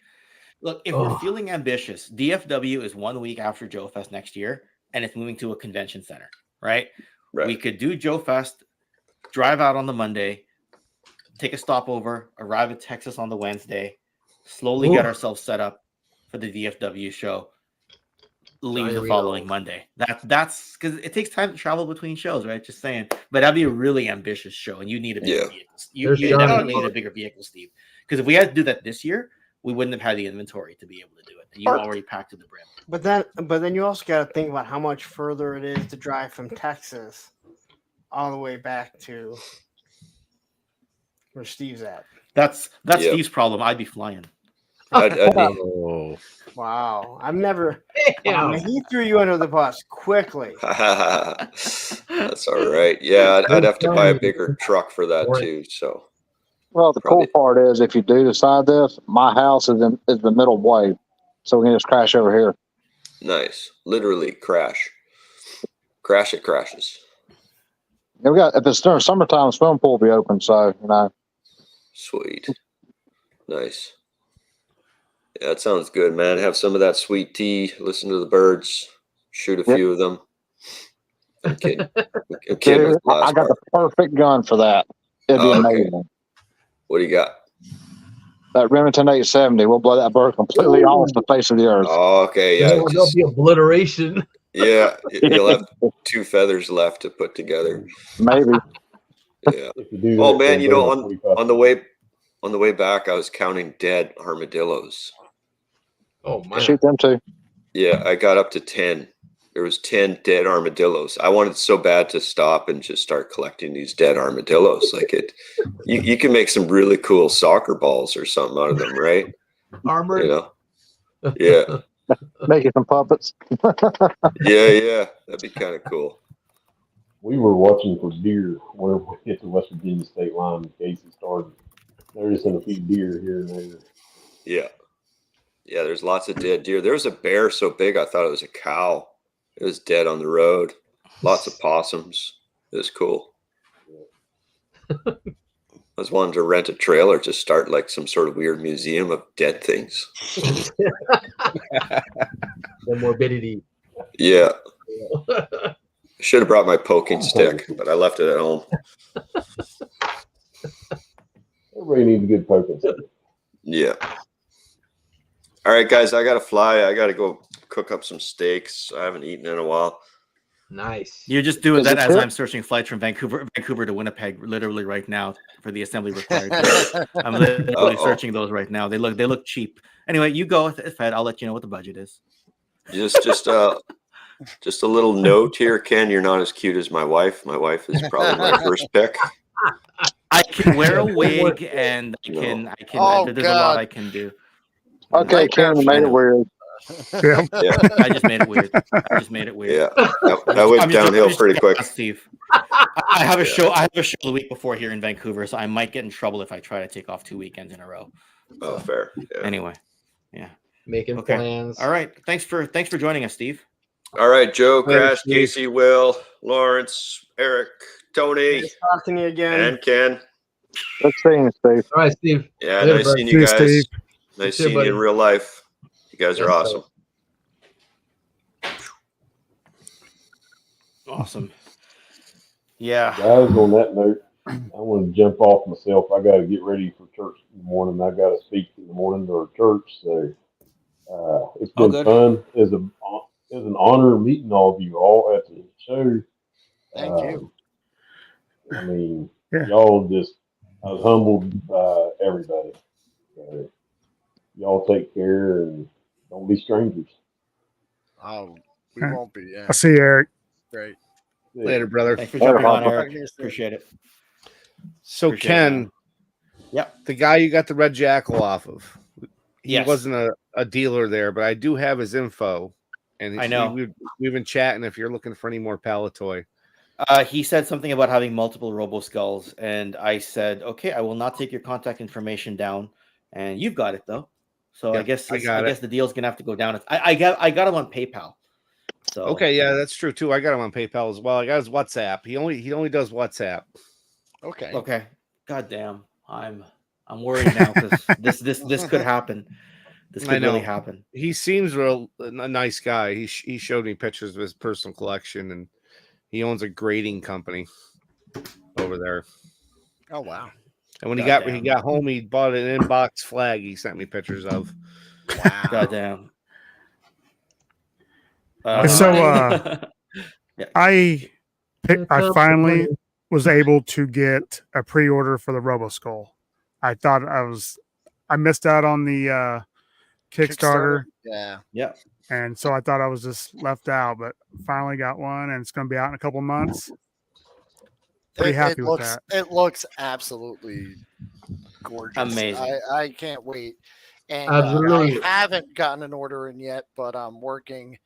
Look, if we're feeling ambitious, DFW is 1 week after Joefest next year, and it's moving to a convention center, right? We could do Joefest, drive out on the Monday, take a stopover, arrive at Texas on the Wednesday, slowly get ourselves set up for the DFW show, leave the following Monday. That's because it takes time to travel between shows, right? Just saying. But that'd be a really ambitious show, and you need a bigger vehicle. You definitely need a bigger vehicle, Steve. Because if we had to do that this year, we wouldn't have had the inventory to be able to do it. You already packed to the brim.
But then you also got to think about how much further it is to drive from Texas all the way back to where Steve's at.
That's Steve's problem. I'd be flying.
Wow. I've never. He threw you under the bus quickly.
That's all right. Yeah, I'd have to buy a bigger truck for that too. So.
Well, the cool part is if you do decide this, my house is the middle way, so we can just crash over here.
Nice, literally crash. It crashes.
Yeah, we got if it's during summertime, the swimming pool will be open, so
Sweet, nice. Yeah, that sounds good, man. Have some of that sweet tea. Listen to the birds. Shoot a few of them. I'm kidding.
Dude, I got the perfect gun for that. It'd be amazing.
What do you got?
That Remington 870. We'll blow that bird completely off the face of the earth.
Oh, okay. Yeah.
There'll be obliteration.
Yeah. You'll have 2 feathers left to put together.
Maybe.
Yeah. Oh man, on the way back, I was counting dead armadillos.
Oh my!
Shoot them too.
Yeah, I got up to 10. There was 10 dead armadillos. I wanted so bad to stop and just start collecting these dead armadillos. Like you can make some really cool soccer balls or something out of them, right?
Armored.
Yeah.
Making some puppets.
Yeah, that'd be kind of cool.
We were watching for deer where we get to West Virginia state line in case it started. Noticing a few deer here and there.
Yeah, there's lots of dead deer. There was a bear so big I thought it was a cow. It was dead on the road. Lots of possums. It was cool. I was wanting to rent a trailer to start like some sort of weird museum of dead things.
The morbidity.
Yeah. I should have brought my poking stick, but I left it at home.
Everybody needs a good poking stick.
Yeah. All right, guys, I got to fly. I got to go cook up some steaks. I haven't eaten in a while.
Nice.
You're just doing that as I'm searching flights from Vancouver to Winnipeg, literally right now for the assembly required. I'm literally searching those right now. They look cheap. Anyway, you go with Fed. I'll let you know what the budget is.
Just a little note here, Ken. You're not as cute as my wife. My wife is probably my first pick.
I can wear a wig, and I can. There's a lot I can do.
Okay, Ken made it weird.
Yeah.
I just made it weird.
Yeah, I went downhill pretty quick.
Steve, I have a show. I have a show the week before here in Vancouver, so I might get in trouble if I try to take off 2 weekends in a row.
Oh, fair. Yeah.
Anyway, yeah.
Making plans.
All right. Thanks for joining us, Steve.
All right, Joe, Crash, Casey, Will, Lawrence, Eric, Tony,
Nice talking to you again.
and Ken.
Let's see you, Steve.
All right, Steve.
Yeah,
Later,
nice
bud.
seeing you guys.
Steve.
Nice
You too,
seeing you in
buddy.
real life. You guys are
Yes,
awesome.
Awesome. Yeah.
Guys, on that note, I want to jump off myself. I got to get ready for church in the morning. I got to speak in the morning to our church. So it's been fun. It's an honor meeting all of you all at the show.
Thank you.
I mean, y'all just, I was humbled by everybody. Y'all take care, and Don't be strangers.
Oh, we won't be. Yeah.
I'll see you, Eric.
Great.
Later, brother.
Thanks for jumping on, Eric. Appreciate it.
So
Appreciate
Ken,
yep,
the guy you got the red jackal off of, he
Yes.
wasn't a dealer there, but I do have his info, and
I know.
we've been chatting. If you're looking for any more Palatoy,
he said something about having multiple Robo Skulls, and I said, okay, I will not take your contact information down, and you've got it though. So
Yeah,
I guess
I
the deal's gonna have to go down. I got him on PayPal. So
okay, yeah, that's true too. I got him on PayPal as well. I got his WhatsApp. He only does WhatsApp.
Okay.
Okay. God damn. I'm worried now because this could happen. This could really happen.
He seems a nice guy. He showed me pictures of his personal collection, and he owns a grading company over there.
Oh wow!
And when he got home, he bought an inbox flag. He sent me pictures of.
Wow!
Goddamn.
I finally was able to get a pre-order for the Robo Skull. I thought I missed out on the Kickstarter.
Yeah.
And so I thought I was just left out, but finally got one, and it's going to be out in a couple of months. Pretty happy with that.
It looks absolutely gorgeous.
Amazing.
I can't wait. And
Absolutely.
I haven't gotten an order in yet, but I'm working.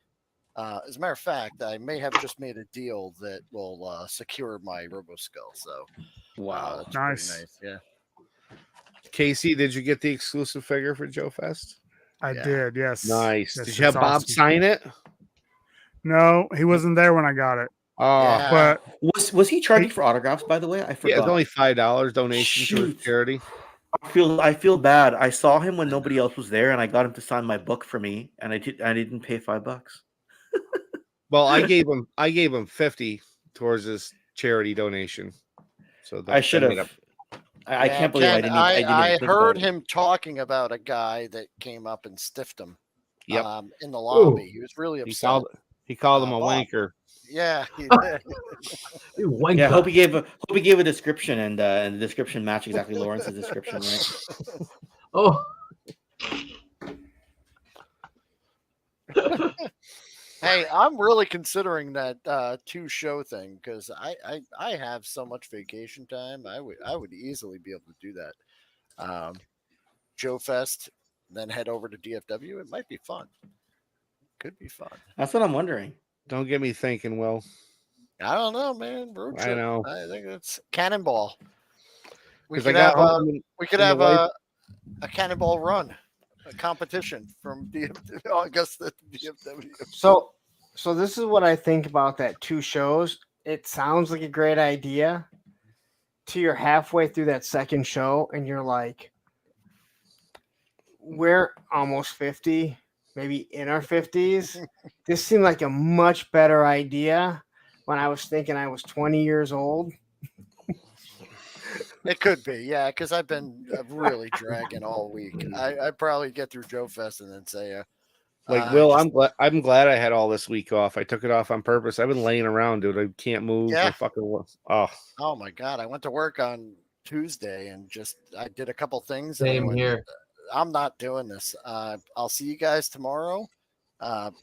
As a matter of fact, I may have just made a deal that will secure my Robo Skull. So,
wow,
that's
nice.
Yeah.
Casey, did you get the exclusive figure for Joefest?
I did, yes.
Nice.
Yes,
did you have Bob sign it?
No, he wasn't there when I got it.
Oh,
but
was he charging for autographs? By the way, I forgot.
Yeah, it's only $5 donation to his charity.
I feel bad. I saw him when nobody else was there, and I got him to sign my book for me, and I didn't pay $5.
Well, I gave him 50 towards his charity donation. So
I should have. I can't believe
Ken,
I didn't.
I heard him talking about a guy that came up and stiffed him.
Yep.
In the lobby. He was really upset.
He called him a wanker.
Yeah, he did.
Yeah, hope he gave a description, and the description matched exactly Lawrence's description, right?
Oh.
Hey, I'm really considering that 2-show thing because I have so much vacation time. I would easily be able to do that. Joefest, then head over to DFW. It might be fun. Could be fun.
That's what I'm wondering.
Don't get me thinking, Will.
I don't know, man. Road trip.
I know.
I think it's cannonball. We could
got
have
home
a cannonball run, a competition from DFW. Oh, I guess the DFW.
So this is what I think about that 2 shows. It sounds like a great idea till you're halfway through that second show and you're like, we're almost 50, maybe in our 50s. This seemed like a much better idea when I was thinking I was 20 years old.
It could be, yeah, because I've been really dragging all week. I probably get through Joefest and then say,
Will, I'm glad I had all this week off. I took it off on purpose. I've been laying around, dude. I can't move.
Yeah.
Oh
my God. I went to work on Tuesday and I did a couple things.
Same here.
I'm not doing this. I'll see you guys tomorrow.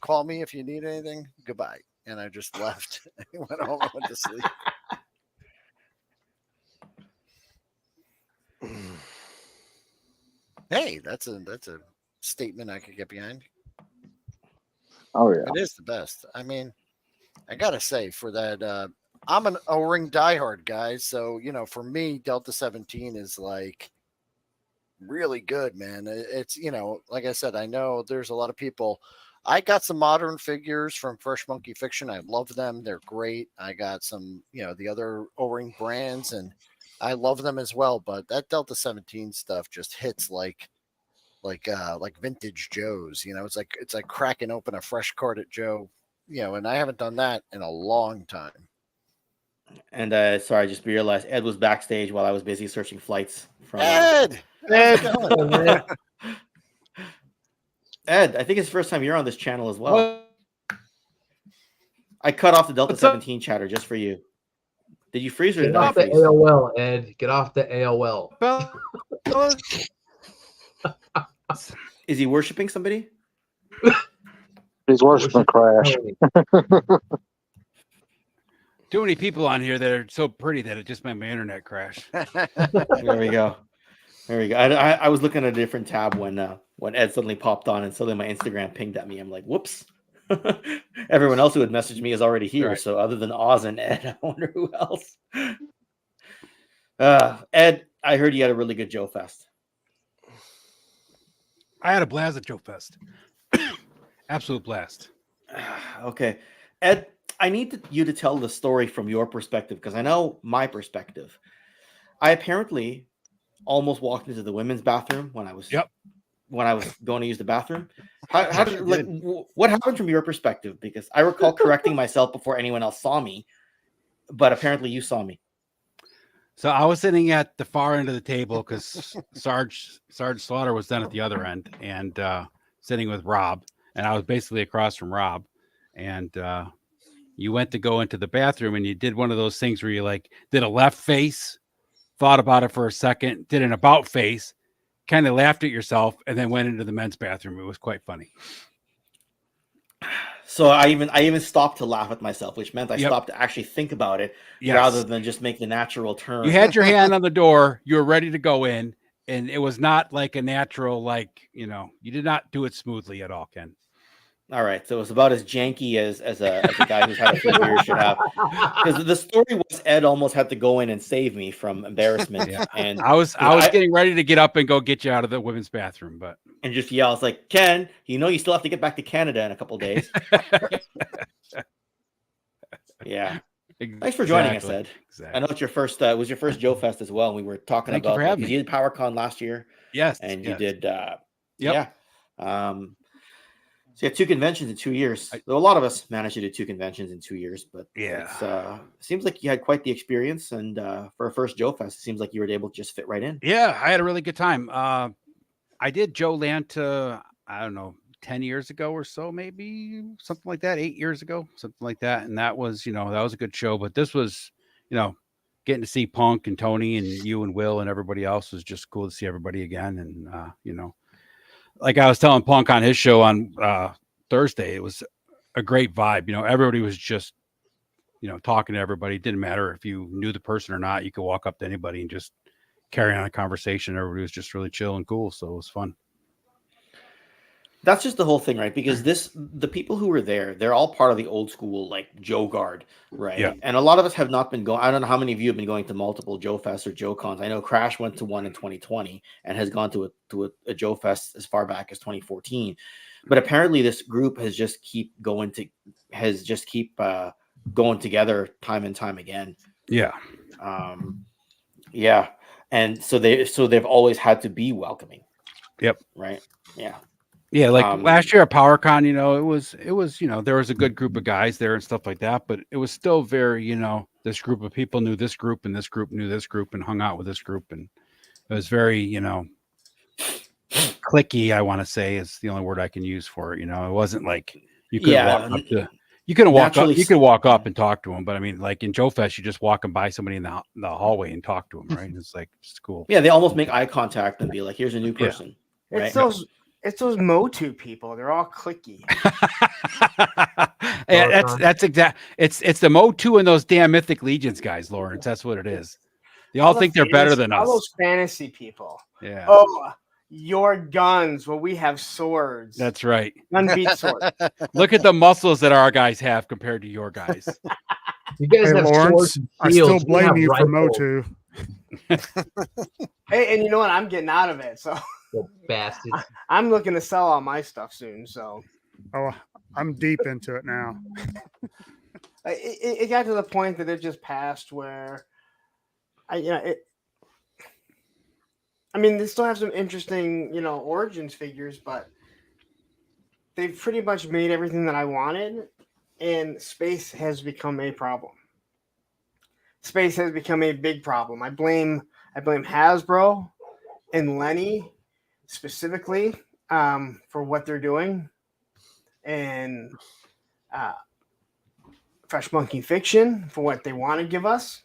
Call me if you need anything. Goodbye. And I just left. I went home and went to sleep. Hey, that's a statement I could get behind.
Oh yeah,
it is the best. I mean, I gotta say for that, I'm an O-ring diehard guy, so for me, Delta 17 is like really good, man. It's like I said, I know there's a lot of people. I got some modern figures from Fresh Monkey Fiction. I love them; they're great. I got some, the other O-ring brands, and I love them as well. But that Delta 17 stuff just hits like vintage Joe's. It's like cracking open a fresh card at Joe. And I haven't done that in a long time.
And sorry, I just realized Ed was backstage while I was busy searching flights from
Ed.
Ed, I think it's the first time you're on this channel as well. I cut off the Delta 17 chatter just for you. Did you freeze or
Get
did I
off the
freeze?
AOL, Ed. Get off the AOL.
Is he worshiping somebody?
He's worse than Crash.
Too many people on here that are so pretty that it just made my internet crash.
There we go. There we go. I was looking at a different tab when Ed suddenly popped on, and suddenly my Instagram pinged at me. I'm like, whoops. Everyone else who had messaged me is already here. Right. So other than Oz and Ed, I wonder who else. Ed, I heard you had a really good Joe Fest.
I had a blast at Joe Fest. Absolute blast.
Okay. Ed, I need you to tell the story from your perspective, because I know my perspective. I apparently almost walked into the women's bathroom when I was going to use the bathroom. How did, like, what happened from your perspective? Because I recall correcting myself before anyone else saw me, but apparently you saw me.
So I was sitting at the far end of the table because Sarge Slaughter was then at the other end, and sitting with Rob, and I was basically across from Rob, and you went to go into the bathroom, and you did one of those things where you like did a left face, thought about it for a second, did an about face, kind of laughed at yourself, and then went into the men's bathroom. It was quite funny.
So I even stopped to laugh at myself, which meant I stopped to actually think about it rather than just make the natural turn.
You had your hand on the door, you were ready to go in, and it was not like a natural, like, you did not do it smoothly at all, Ken.
All right, so it was about as janky as a guy who's had a few beers should have. Because the story was Ed almost had to go in and save me from embarrassment.
Yeah.
And
I was getting ready to get up and go get you out of the women's bathroom, but
just yell. I was like, Ken, you still have to get back to Canada in a couple days. Yeah. Thanks for joining us, Ed. Exactly. I know it's your first was your first Joe Fest as well. And we were talking about because you did PowerCon last year.
Yes.
And you did so you had 2 conventions in 2 years. A lot of us managed to do 2 conventions in 2 years, but it seems like you had quite the experience. And for a first Joe Fest, it seems like you were able to just fit right in.
Yeah, I had a really good time. I did Joe Lanta, I don't know, 10 years ago or so, maybe something like that, 8 years ago, something like that. And that was, that was a good show. But this was, getting to see Punk and Tony and you and Will and everybody else was just cool to see everybody again. And, like I was telling Punk on his show on Thursday, it was a great vibe. Everybody was just, talking to everybody. It didn't matter if you knew the person or not. You could walk up to anybody and just carry on a conversation. Everybody was just really chill and cool. So it was fun.
That's just the whole thing, right? Because the people who were there, they're all part of the old school, like Joe Guard, right? Yeah. And a lot of us have not been going. I don't know how many of you have been going to multiple Joe Fests or Joe Cons. I know Crash went to one in 2020 and has gone to a Joe Fest as far back as 2014. But apparently, this group has just keep going together time and time again.
Yeah.
Yeah. And so they've always had to be welcoming.
Yep.
Right. Yeah.
Yeah, like last year at PowerCon, it was, there was a good group of guys there and stuff like that, but it was still very, this group of people knew this group and this group knew this group and hung out with this group. And it was very, clicky, I want to say is the only word I can use for it. It wasn't like you could walk up and talk to them. But I mean, like in Joe Fest, you just walking by somebody in the hallway and talk to them. Right. And it's like, it's cool.
Yeah. They almost make eye contact and be like, here's a new person.
Yeah.
Right?
It's those Motu people. They're all clicky.
Yeah, that's exact. It's the Motu and those damn Mythic Legions guys, Lawrence. That's what it is. They all think they're better than us.
All those fantasy people.
Yeah.
Oh, your guns. Well, we have swords.
That's right.
Gun beats sword.
Look at the muscles that our guys have compared to your guys.
You guys have
Lawrence, I still blame you for Motu.
Hey, and you know what? I'm getting out of it. So.
Bastard.
I'm looking to sell all my stuff soon, so.
Oh, I'm deep into it now.
It got to the point that it just passed where, they still have some interesting, Origins figures, but they've pretty much made everything that I wanted, and space has become a problem. Space has become a big problem. I blame Hasbro and Lenny specifically for what they're doing, and Fresh Monkey Fiction for what they want to give us.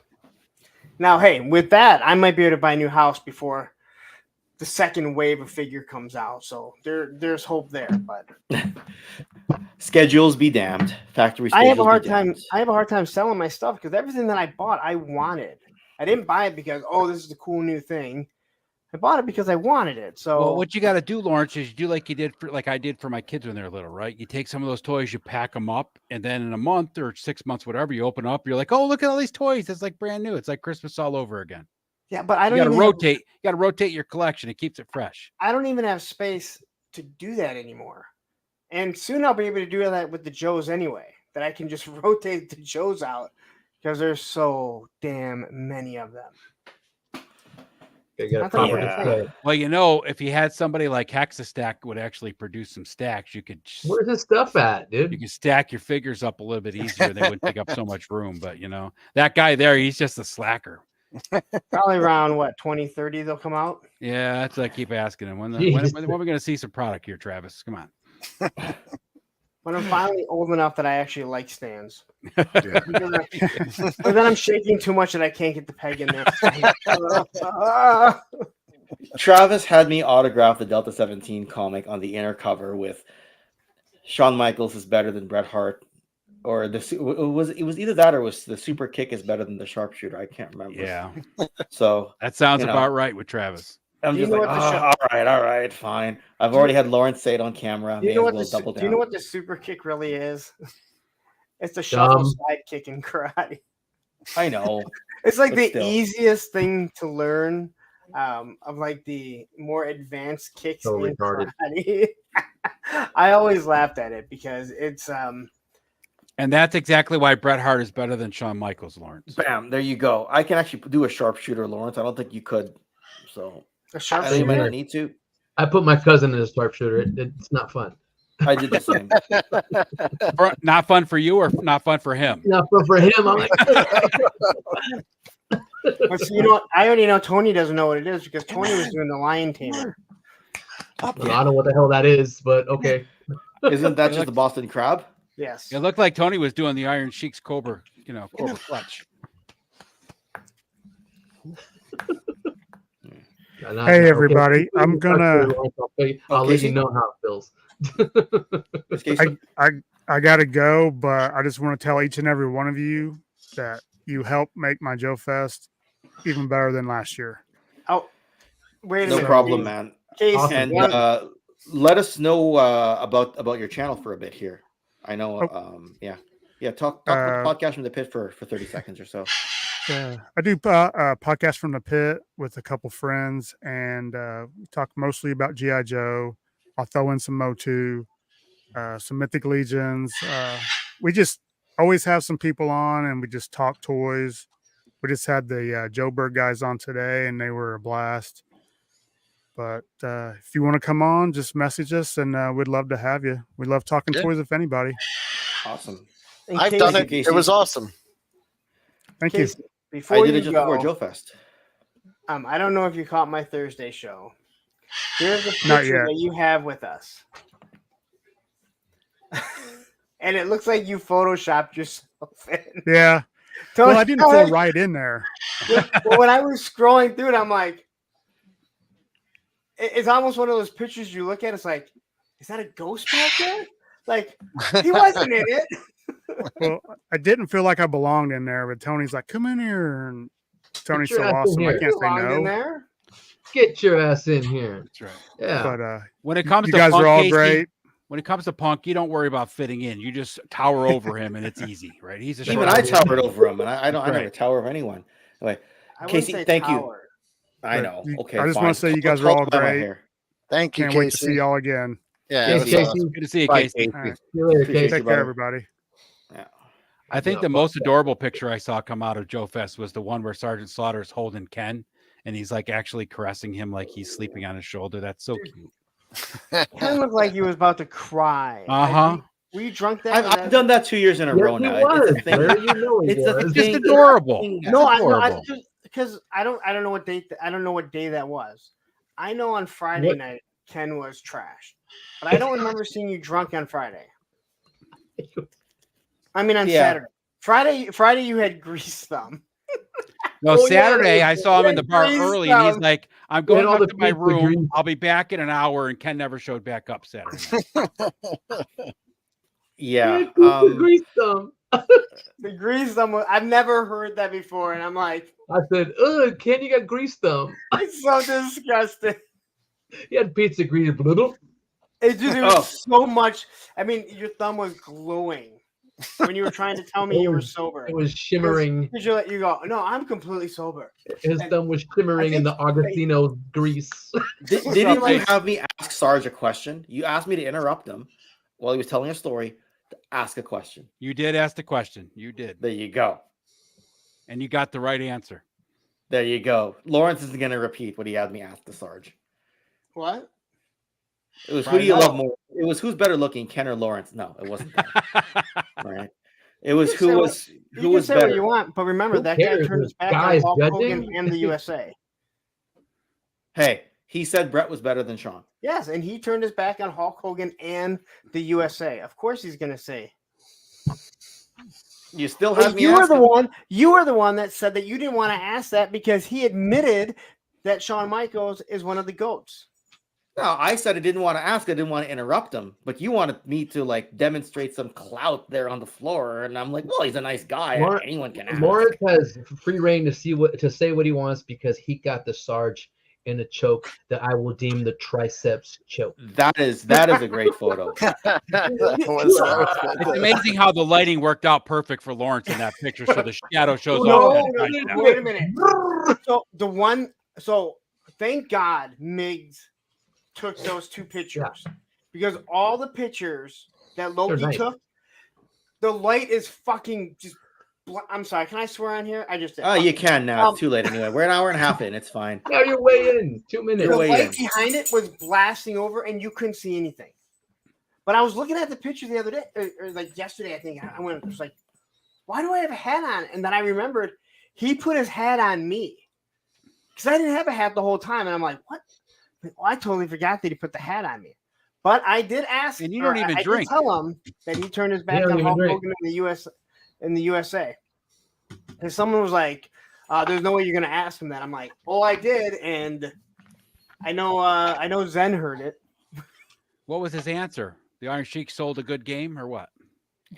Now, hey, with that, I might be able to buy a new house before the second wave of figure comes out. So there's hope there, but
schedules be damned. Factory schedules.
I have a hard time selling my stuff because everything that I bought, I wanted. I didn't buy it because this is a cool new thing. I bought it because I wanted it. So
what you got to do, Lawrence, is you do like I did for my kids when they're little, right? You take some of those toys, you pack them up, and then in a month or 6 months, whatever, you open up, you're like, oh, look at all these toys. It's like brand new. It's like Christmas all over again.
Yeah, but I don't.
You got to rotate your collection. It keeps it fresh.
I don't even have space to do that anymore, and soon I'll be able to do that with the Joes anyway. That I can just rotate the Joes out because there's so damn many of them.
Well, if you had somebody like Hexastack would actually produce some stacks, you could.
Where's this stuff at, dude?
You can stack your figures up a little bit easier. They wouldn't take up so much room. But that guy there, he's just a slacker.
Probably around 2030 they'll come out.
Yeah, that's what I keep asking him. When are we going to see some product here, Travis? Come on.
When I'm finally old enough that I actually like stands. But then I'm shaking too much that I can't get the peg in there.
Travis had me autograph the Delta 17 comic on the inner cover with Shawn Michaels is better than Bret Hart, or it was either that or was the super kick is better than the sharpshooter. I can't remember.
Yeah.
So
that sounds about right with Travis.
I'm just like, all right, fine. I've already had Lawrence say it on camera.
Do you know what the super kick really is? It's a shuffle side kick in karate.
I know.
It's like the easiest thing to learn of like the more advanced kicks in karate. I always laughed at it because it's
and that's exactly why Bret Hart is better than Shawn Michaels, Lawrence.
Bam, there you go. I can actually do a sharpshooter, Lawrence. I don't think you could. So
I
you might not need to.
I put my cousin in a sharpshooter. It's not fun.
I did the same.
Not fun for you or not fun for him?
Not fun for him. I'm like,
but so, I already know Tony doesn't know what it is because Tony was doing the Lion Tamer.
I don't know what the hell that is, but okay.
Isn't that just the Boston Crab?
Yes.
It looked like Tony was doing the Iron Sheik's Cobra, Cobra clutch.
Hey everybody, I'm gonna.
I'll let you know how it feels.
I gotta go, but I just want to tell each and every one of you that you helped make my Joefest even better than last year.
Oh, wait a minute.
No problem, man.
Casey,
and let us know about your channel for a bit here. I know. Talk about the podcast from the pit for 30 seconds or so.
Yeah, I do a podcast from the pit with a couple friends, and we talk mostly about G.I. Joe. I'll throw in some Motu, some Mythic Legions. We just always have some people on, and we just talk toys. We just had the Joe Bird guys on today, and they were a blast. But if you want to come on, just message us, and we'd love to have you. We love talking toys, if anybody.
Awesome.
I've done it. It was awesome.
Thank you.
Before
I did it just before Joefest.
I don't know if you caught my Thursday show. Here's a picture that you have with us. And it looks like you photoshopped yourself in.
Yeah. Well, I didn't fit right in there.
Well, when I was scrolling through it, I'm like, it's almost one of those pictures you look at. It's like, is that a ghost back there? Like, he wasn't in it.
Well, I didn't feel like I belonged in there, but Tony's like, come in here. And Tony's so awesome. I can't say no.
In there?
Get your ass in here.
That's right.
Yeah.
But
when it comes
you
to
guys
Punk,
are all
Casey,
great.
When it comes to Punk, you don't worry about fitting in. You just tower over him, and it's easy, right? He's a
even I towered over him, and I never tower of anyone. Anyway, Casey, thank you. I know. Okay,
I just want to say you guys are all great.
Thank you,
Can't
Casey.
wait to see y'all again.
Yeah,
Casey, good to see you, Casey.
Right.
See you later, Casey.
Take care, everybody.
Yeah.
I think the most adorable picture I saw come out of Joefest was the one where Sergeant Slaughter is holding Ken, and he's like actually caressing him like he's sleeping on his shoulder. That's so cute.
Ken looked like he was about to cry. Were you drunk that?
I've done that 2 years in a row now.
It's just adorable.
No, I because I don't know what date. I don't know what day that was. I know on Friday night Ken was trashed, but I don't remember seeing you drunk on Friday. I mean on Saturday. Friday you had grease thumb.
No,
Oh, yeah,
Saturday I saw him in the bar
grease
early, and he's
stuff.
like, "I'm going
all
back
the
to my
pizza
room.
grease.
I'll be back in an hour." And Ken never showed back up Saturday night.
Yeah.
The grease thumb.
The grease thumb. I've never heard that before, and I'm like,
I said, "Ugh, Ken, you got grease thumb."
it's so disgusting.
He had pizza grease. Little.
It was so much. I mean, your thumb was glowing when you were trying to tell me you were sober.
It was shimmering.
You go, no, I'm completely sober.
His thumb was shimmering in the Augustino grease.
Didn't you have me ask Sarge a question? You asked me to interrupt him while he was telling a story to ask a question.
You did ask the question. You did.
There you go.
And you got the right answer.
There you go. Lawrence isn't going to repeat what he had me ask the Sarge.
What?
It was who do you love more? It was who's better looking, Ken or Lawrence? No, it wasn't that. All right. It was who was
say
better.
what you want, but remember that guy turned his back on Hulk Hogan and the USA.
Hey, he said Brett was better than Sean.
Yes, and he turned his back on Hulk Hogan and the USA. Of course, he's going to say.
You still have me.
You were the one that said that you didn't want to ask that because he admitted that Shawn Michaels is one of the GOATs.
No, I said I didn't want to ask. I didn't want to interrupt him, but you wanted me to like demonstrate some clout there on the floor, and I'm like, well, he's a nice guy. Anyone can ask.
Lawrence has free reign to say what he wants because he got the Sarge in a choke that I will deem the triceps choke.
That is a great photo.
It's amazing how the lighting worked out perfect for Lawrence in that picture, so the shadow shows
No,
off.
wait a minute. So thank God Migs took those two pictures because all the pictures that Loki took, the light is fucking just. I'm sorry. Can I swear on here? I just did.
Oh, you can now. It's too late anyway. We're an hour and a half in. It's fine.
Now you're way in. 2 minutes.
The light behind it was blasting over, and you couldn't see anything. But I was looking at the picture the other day, or like yesterday, I think. I went, was like, why do I have a hat on? And then I remembered he put his hat on me because I didn't have a hat the whole time, and I'm like, what? Well, I totally forgot that he put the hat on me. But I did ask,
and you don't even drink.
I did tell him that he turned his back on Hulk Hogan in the USA. And someone was like, "There's no way you're gonna ask him that." I'm like, "Oh, I did," and I know Zen heard it.
What was his answer? The Iron Sheik sold a good game, or what?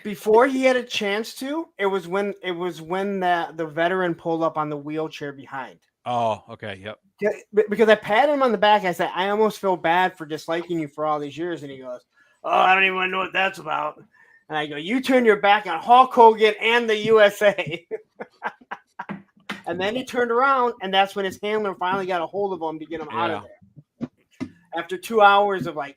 Before he had a chance to, it was when the veteran pulled up on the wheelchair behind.
Oh, okay, yep.
Yeah, because I patted him on the back. I said, "I almost feel bad for disliking you for all these years," and he goes, "Oh, I don't even know what that's about." And I go, "You turned your back on Hulk Hogan and the USA." And then he turned around, and that's when his handler finally got a hold of him to get him out of there. After 2 hours of like,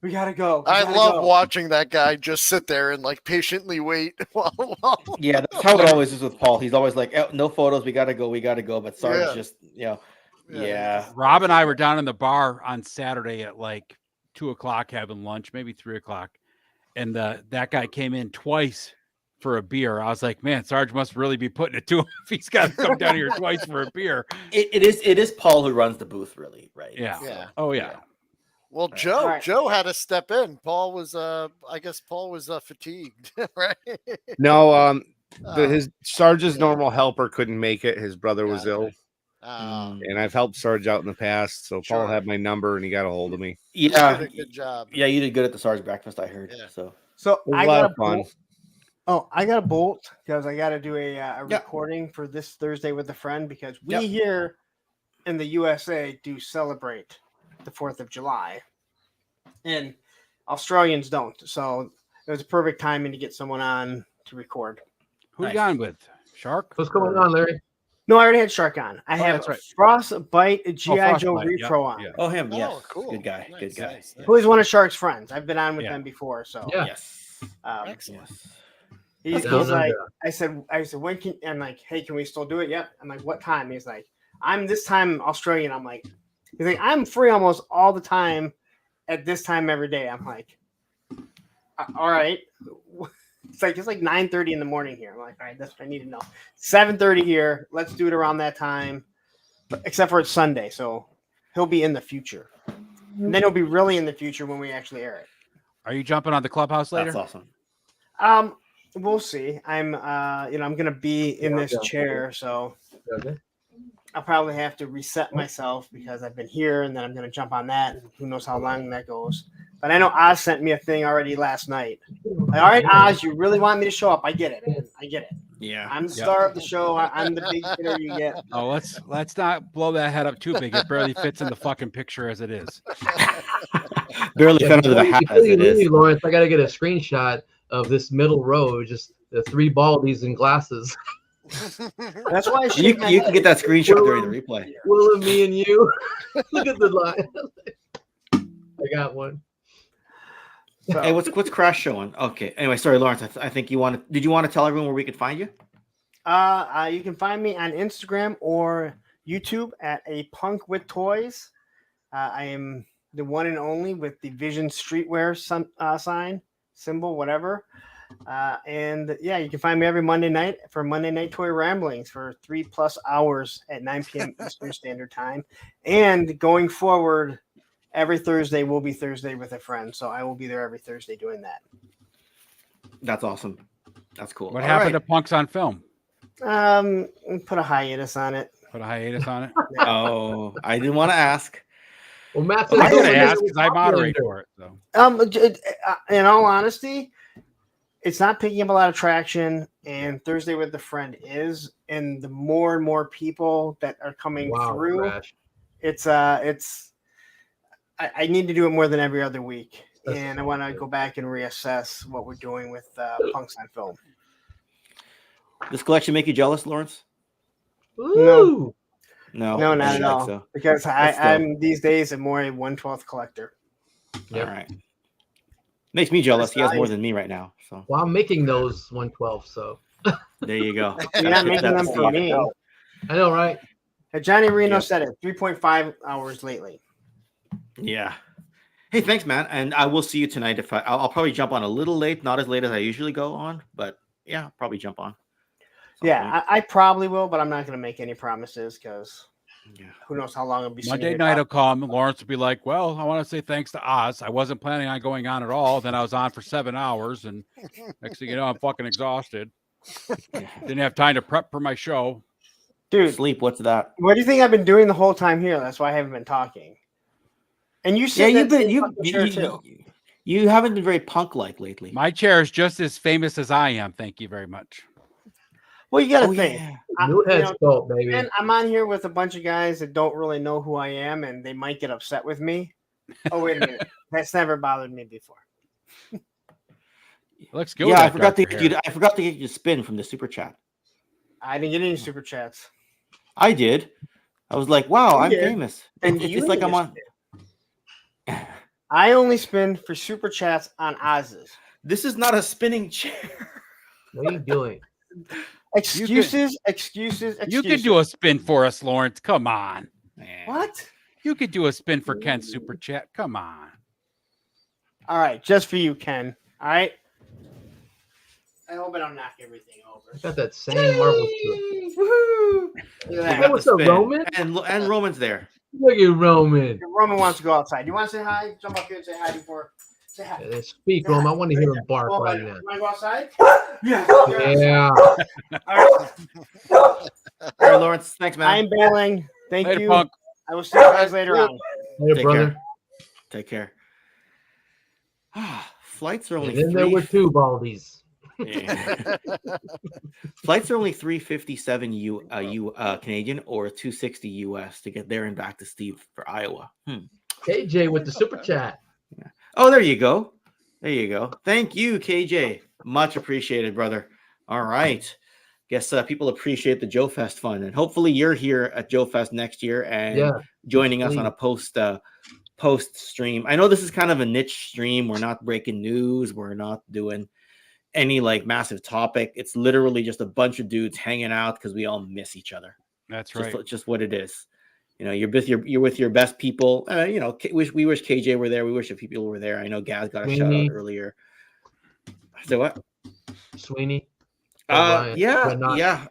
we gotta go.
I love watching that guy just sit there and like patiently wait.
Yeah, that's how it always is with Paul. He's always like, oh, "No photos. We gotta go." But Sarge just, yeah.
Rob and I were down in the bar on Saturday at like 2:00 having lunch, maybe 3:00. And that guy came in twice for a beer. I was like, man, Sarge must really be putting it to him if he's got to come down here twice for a beer.
It is Paul who runs the booth, really, right?
Yeah.
Yeah.
Oh yeah.
Well, Joe had to step in. Paul was I guess Paul was fatigued, right?
No, his Sarge's normal helper couldn't make it. His brother was ill. And I've helped Sarge out in the past, so Paul had my number and he got a hold of me.
Yeah,
you did a good job.
Yeah, you did good at the Sarge breakfast, I heard.
Yeah.
So
I got a fun.
I got a bolt because I got to do a recording for this Thursday with a friend because we here in the USA do celebrate the 4th of July, and Australians don't. So it was a perfect timing to get someone on to record.
Who you on with? Shark?
What's going on, Larry?
No, I already had Shark on. I have Frostbite G.I. Joe Repro on.
Yeah.
Oh, him, yes.
Oh, cool.
Good guy.
Nice,
Good guy.
nice.
Who is one of Shark's friends. I've been on with them before. So
Yes.
Excellent.
He's like, I said, when can, I'm like, hey, can we still do it? Yep. I'm like, what time? He's like, I'm this time Australian. I'm like, he's like, I'm free almost all the time at this time every day. I'm like, all right. It's like 9:30 in the morning here. I'm like, all right, that's what I need to know. 7:30 here. Let's do it around that time. Except for it's Sunday, so he'll be in the future. And then he'll be really in the future when we actually air it.
Are you jumping on the clubhouse later?
That's awesome.
We'll see. I'm gonna be in this chair, so
Okay.
I'll probably have to reset myself because I've been here, and then I'm going to jump on that. And who knows how long that goes. But I know Oz sent me a thing already last night. Like, all right, Oz, you really want me to show up? I get it, man. I get it.
Yeah.
I'm the star of the show. I'm the big hitter you get.
Oh, let's not blow that head up too big. It barely fits in the fucking picture as it is.
Barely fit under the hat as it is.
Lawrence, I got to get a screenshot of this middle row, just the three baldies and glasses.
That's why
you can get that screenshot during the replay.
Will and me and you. Look at the line. I got one.
So. Hey, what's Crash showing? Okay. Anyway, sorry, Lawrence. I think did you want to tell everyone where we could find you?
You can find me on Instagram or YouTube at A Punk with Toys. I am the one and only with the Vision Streetwear sign, symbol, whatever. And yeah, you can find me every Monday night for Monday Night Toy Ramblings for 3+ hours at 9 p.m. Eastern Standard Time. And going forward, every Thursday will be Thursday with a friend. So I will be there every Thursday doing that.
That's awesome. That's cool.
What happened to Punks on Film?
Put a hiatus on it.
Put a hiatus on it?
Oh, I didn't want to ask.
Well, Matt,
I'm going to ask because I moderate for it. So.
In all honesty, it's not picking up a lot of traction, and Thursday with a friend is, and the more and more people that are coming through,
Crash.
I need to do it more than every other week, and I want to go back and reassess what we're doing with Punks on Film.
Does collection make you jealous, Lawrence?
Ooh.
No, not at all. So. Because I'm these days more a 1/12 collector.
Yep.
All right. Makes me jealous. He has more than me right now. So.
Well, I'm making those 1/12. So.
There you go.
You're not making them for me.
I know, right?
Johnny Reno said it. 3.5 hours lately.
Yeah. Hey, thanks, man. And I will see you tonight. I'll probably jump on a little late, not as late as I usually go on, but yeah, I'll probably jump on.
Yeah, I probably will, but I'm not going to make any promises because who knows how long I'll be.
Monday night will come. Lawrence will be like, "Well, I want to say thanks to Oz. I wasn't planning on going on at all. Then I was on for 7 hours, and next thing you know, I'm fucking exhausted. Didn't have time to prep for my show.
Dude,
sleep. What's that?
What do you think I've been doing the whole time here? That's why I haven't been talking. And you said
you haven't been very punk-like lately.
My chair is just as famous as I am. Thank you very much.
Well, you got to think.
Yeah.
New head sculpt, baby.
And I'm on here with a bunch of guys that don't really know who I am, and they might get upset with me. Oh, wait a minute. That's never bothered me before.
Let's go.
Yeah, I forgot to get you to spin from the super chat.
I didn't get any super chats.
I did. I was like, wow, I'm famous.
And
it's like I'm on.
I only spin for super chats on Oz's.
This is not a spinning chair.
What are you doing?
Excuses.
You could do a spin for us, Lawrence. Come on.
What?
You could do a spin for Ken's super chat. Come on.
All right, just for you, Ken. All right. I hope I don't knock everything over.
Got that same marble.
Woohoo!
What's up, Roman?
And Roman's there.
Look at Roman.
Roman wants to go outside. You want to say hi? Jump up here and say hi before. Say hi.
Yeah, speak, Roman. I want to hear him bark right now.
You want to go outside?
Yeah.
All
right, Lawrence. Thanks, man.
I'm bailing. Thank
later,
you.
Punk.
I will see you guys later on.
Hey, brother.
Take care. Flights are only.
And then there were two baldies.
Yeah. Flights are only $357 Canadian or $260 US to get there and back to Steve for Iowa.
KJ with the super chat.
Yeah. Oh, there you go. There you go. Thank you, KJ. Much appreciated, brother. All right. Guess people appreciate the Joefest fun, and hopefully you're here at Joefest next year and joining us on a post stream. I know this is kind of a niche stream. We're not breaking news. We're not doing any like massive topic. It's literally just a bunch of dudes hanging out because we all miss each other.
That's right.
Just what it is. You know, you're with your best people. You know, we wish KJ were there. We wish a few people were there. I know Gazz got a shout out earlier. So what?
Sweeney.
Yeah.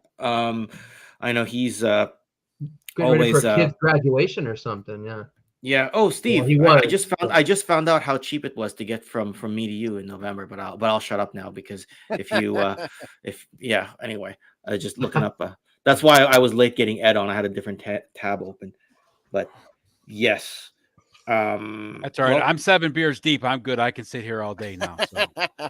I know he's
always for kids' graduation or something. Yeah.
Yeah. Oh, Steve,
well,
I just found out how cheap it was to get from me to you in November, but I'll shut up now because if you anyway, just looking up That's why I was late getting Ed on. I had a different tab open, but yes.
That's all right. I'm 7 beers deep. I'm good. I can sit here all day now. So.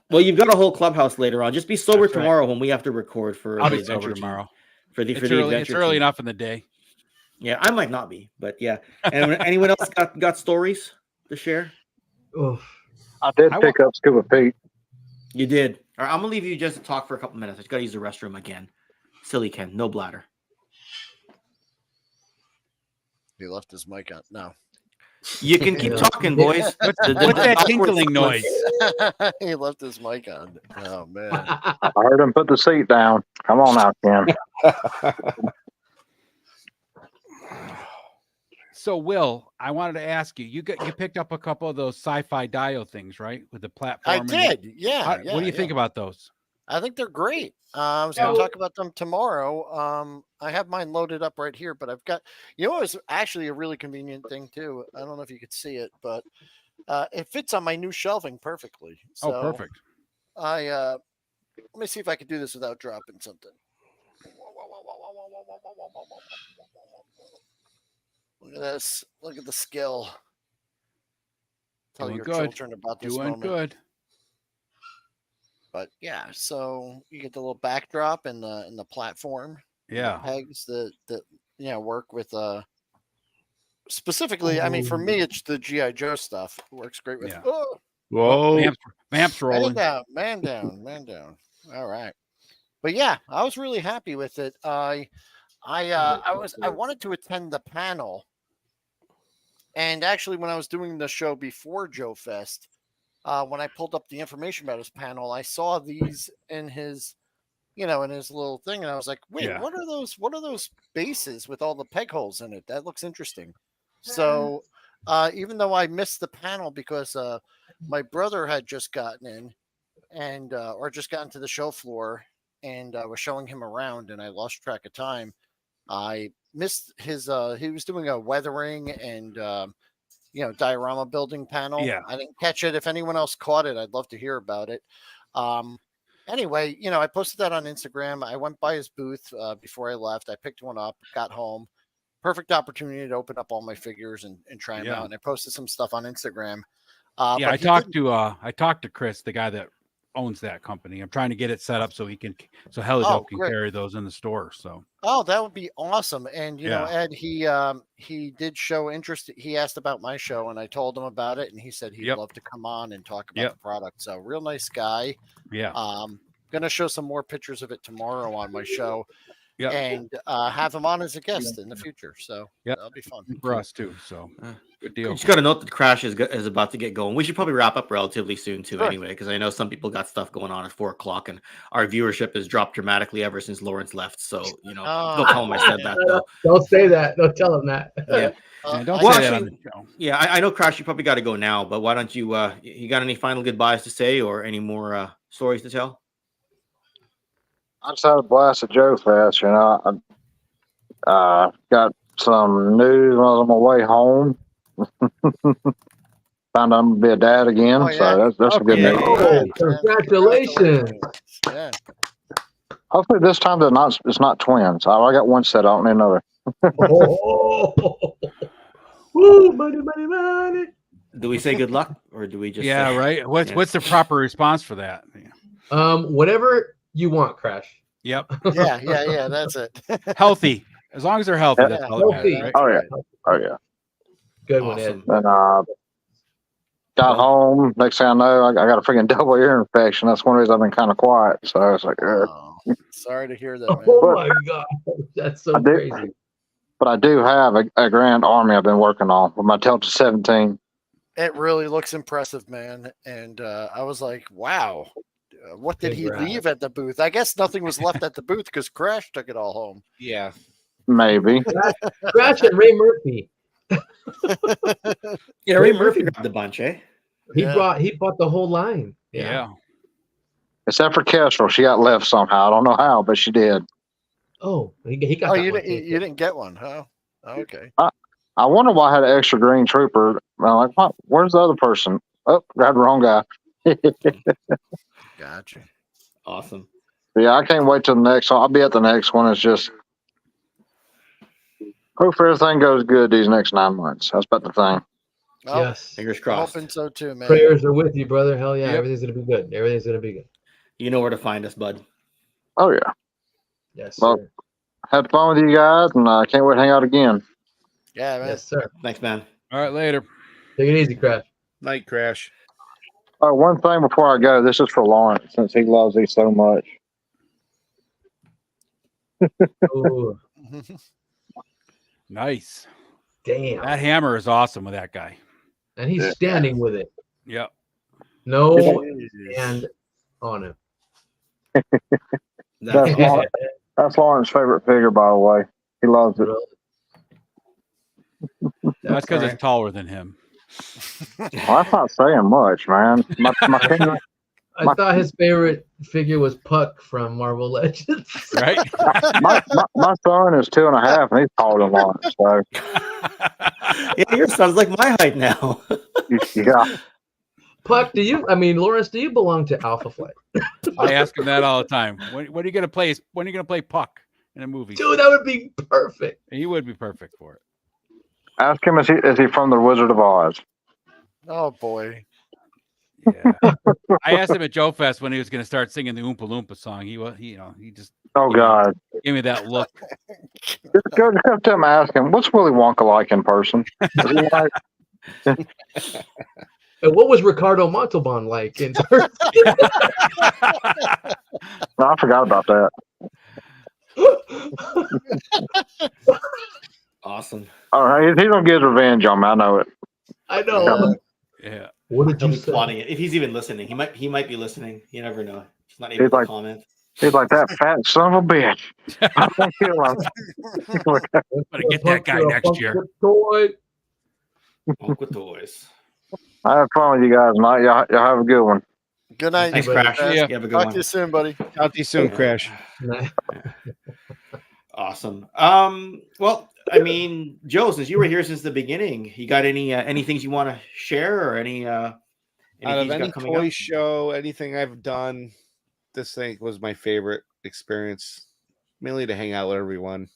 Well, you've got a whole clubhouse later on. Just be sober
That's
tomorrow when we have to record for
I'll
the
be sober
adventure
tomorrow.
It's
early enough in the day.
Yeah, I might not be, but yeah. And anyone else got stories to share?
I did pick up Scuba Pete.
You did. All right, I'm gonna leave you just to talk for a couple minutes. I just gotta use the restroom again. Silly Ken, no bladder.
He left his mic on. No.
You can keep talking, boys.
What's that tinkling noise?
He left his mic on. Oh man!
I heard him put the seat down. Come on out, Ken.
So, Will, I wanted to ask you. You picked up a couple of those sci-fi dio things, right? With the platform.
I did. Yeah.
What do you think about those?
I think they're great. I was going to talk about them tomorrow. I have mine loaded up right here, but I've got, it was actually a really convenient thing too. I don't know if you could see it, but it fits on my new shelving perfectly. So
perfect.
Let me see if I can do this without dropping something. Look at this. Look at the skill. Tell
Doing
your
good.
children about this
Doing
moment.
good.
But yeah, so you get the little backdrop and the platform.
Yeah.
The pegs that work with specifically. I mean, for me, it's the GI Joe stuff. It works great with.
Yeah.
Oh,
Whoa.
Vamps rolling.
man down. All right, but yeah, I was really happy with it. I wanted to attend the panel, and actually, when I was doing the show before Joefest. When I pulled up the information about his panel, I saw these in his little thing, and I was like, "Wait, what are those? What are those bases with all the peg holes in it? That looks interesting." So, even though I missed the panel because my brother had just gotten in, and or just gotten to the show floor, and was showing him around, and I lost track of time, I missed his. He was doing a weathering and. Diorama building panel.
Yeah.
I didn't catch it. If anyone else caught it, I'd love to hear about it. Anyway, I posted that on Instagram. I went by his booth before I left. I picked one up, got home. Perfect opportunity to open up all my figures and try them out. And I posted some stuff on Instagram.
I talked to Chris, the guy that owns that company. I'm trying to get it set up so Helidope can carry those in the store. So
that would be awesome. And Ed, he did show interest. He asked about my show, and I told him about it, and he said he'd love to come on and talk about the product. So real nice guy.
Yeah.
Gonna show some more pictures of it tomorrow on my show.
Yeah.
And have him on as a guest in the future. So that'll be fun
for us too. So good deal.
You just got to note that the crash is about to get going. We should probably wrap up relatively soon too, anyway, because I know some people got stuff going on at 4:00, and our viewership has dropped dramatically ever since Lawrence left. So don't tell him I said that though.
Don't say that. Don't tell him that.
Yeah.
Don't say that on the show.
Yeah, I know, Crash. You probably got to go now, but why don't you? You got any final goodbyes to say, or any more stories to tell?
I just had a blast at Joefest. I got some news when I was on my way home. Found out I'm gonna be a dad again, so that's a good news.
Oh, congratulations!
Yeah.
Hopefully this time it's not twins. I got one set. I don't need another.
Woo! Money.
Do we say good luck, or do we just?
Yeah, right. What's the proper response for that?
Whatever you want, Crash.
Yep.
Yeah. That's it.
Healthy, as long as they're healthy. That's all that matters, right?
Oh yeah.
Good one, Ed.
And got home. Next thing I know, I got a freaking double ear infection. That's one reason I've been kind of quiet. So I was like,
sorry to hear that, man.
Oh my God, that's so crazy.
But I do have a grand army I've been working on with my Delta 17.
It really looks impressive, man. And I was like, wow. What did he leave at the booth? I guess nothing was left at the booth because Crash took it all home.
Yeah.
Maybe.
Crash and Ray Murphy.
Yeah, Ray Murphy grabbed the bunch, eh?
He bought the whole line.
Yeah.
Except for Kestrel. She got left somehow. I don't know how, but she did.
Oh, he got
you didn't get one, huh? Okay.
I wonder why I had an extra green trooper. I'm like, what? Where's the other person? Oh, grabbed the wrong guy.
Gotcha.
Awesome.
Yeah, I can't wait till the next one. I'll be at the next one. It's just Hopefully everything goes good these next 9 months. That's about the thing.
Well,
yes.
Fingers
I'm
crossed.
hoping so too, man.
Prayers are with you, brother. Hell yeah,
Yep.
everything's gonna be good. Everything's gonna be good.
You know where to find us, bud.
Oh yeah.
Yes,
Well,
sir.
had fun with you guys, and I can't wait to hang out again.
Yeah, man.
Yes, sir.
Thanks, man.
All right, later.
Take it easy, Crash.
Night Crash.
One thing before I go, this is for Lawrence since he loves these so much.
Ooh,
Nice.
damn.
That hammer is awesome with that guy.
And he's standing with it.
Yep.
No hand on him.
That's Lawrence's favorite figure, by the way. He loves it.
That's because it's taller than him.
Well, that's not saying much, man.
I thought his favorite figure was Puck from Marvel Legends.
Right?
my son is 2.5, and he's taller than Lawrence. So
Yeah, your son's like my height now.
yeah,
Puck, Lawrence, do you belong to Alpha Flight?
I ask him that all the time. When are you gonna play? When are you gonna play Puck in a movie?
Dude, that would be perfect.
He would be perfect for it.
ask him is he from the Wizard of Oz?
Oh boy.
Yeah. I asked him at Joefest when he was going to start singing the Oompa Loompa song. He just
God,
gave me that look.
just go to him and ask him what's Willy Wonka like in person. Is he like,
And what was Ricardo Montalban like in person?
no, I forgot about that.
Awesome.
All right, he's gonna get his revenge on me. I know it.
I know.
Yeah.
What did
He'll
you
be
say?
plotting it. If he's even listening, he might be listening. You never know. He's not able
He's
to
like-
comment.
He's like that fat son of a bitch. I'm gonna kill him.
Gonna get that guy next year.
Toy.
Uncle Toys.
I have fun with you guys tonight. Y'all have a good one.
Good night.
Thanks,
buddy.
Crash.
Yeah.
You have a good
Talk
one.
to you soon, buddy.
Talk to you soon, Crash.
Awesome. Well, I mean, Joe, since you were here since the beginning, you got any things you want to share or any
Out
anything
of
you
any
got coming
toy
up?
show, anything I've done, this thing was my favorite experience. Mainly to hang out with everyone.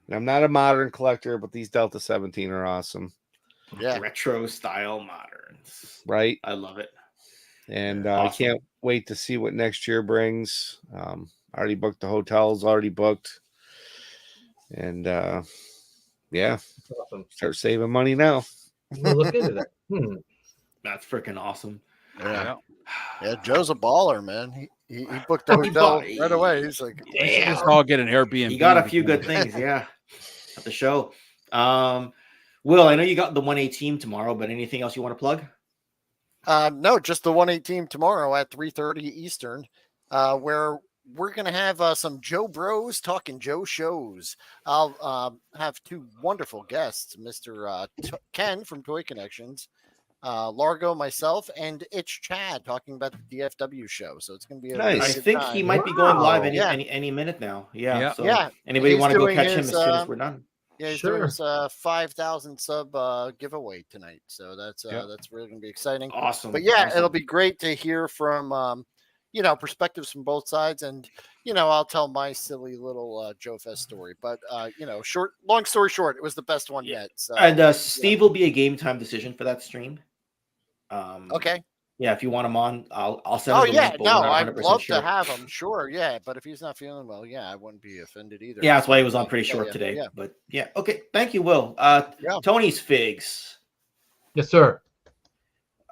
And I'm not a modern collector, but these Delta 17 are awesome.
Yeah.
Retro style moderns.
Right?
I love it.
And
Awesome.
I can't wait to see what next year brings. Already booked the hotels, already booked. And yeah,
Awesome.
start saving money now.
We'll look into that.
That's freaking awesome.
Yeah. Yeah, Joe's a baller, man. He booked the hotel right away. He's like,
We should just all get an Airbnb.
You got a few good things, yeah, at the show. Will, I know you got the 1A team tomorrow, but anything else you want to plug?
No, just the 1A team tomorrow at 3:30 Eastern, where we're going to have some Joe Bros talking Joe shows. I'll have two wonderful guests, Mr. Ken from Toy Connections, Largo, myself, and Itch Chad talking about the DFW show. So it's going to be a
Nice.
I
really good
think
time.
he might be going live
Yeah.
any minute now. Yeah.
Yeah.
So
Yeah.
anybody
He's
want to go
doing
catch him
his,
as soon as we're done?
Yeah, he's
Sure.
doing his 5,000 sub giveaway tonight. So that's really going to be exciting.
Awesome.
But yeah,
awesome.
it'll be great to hear from perspectives from both sides, and I'll tell my silly little Joefest story. But long story short, it was the best one yet. So
And Steve will be a game time decision for that stream.
okay.
Yeah, if you want him on, I'll send him
Oh
the
yeah,
link, but we're
no,
not
I'd
100%
love
sure.
to have him. Sure, yeah, but if he's not feeling well, yeah, I wouldn't be offended either.
Yeah, that's why he was on pretty
Yeah,
short
yeah,
today.
yeah.
But yeah, okay. Thank you, Will.
Yeah.
Tony's Figs.
Yes, sir.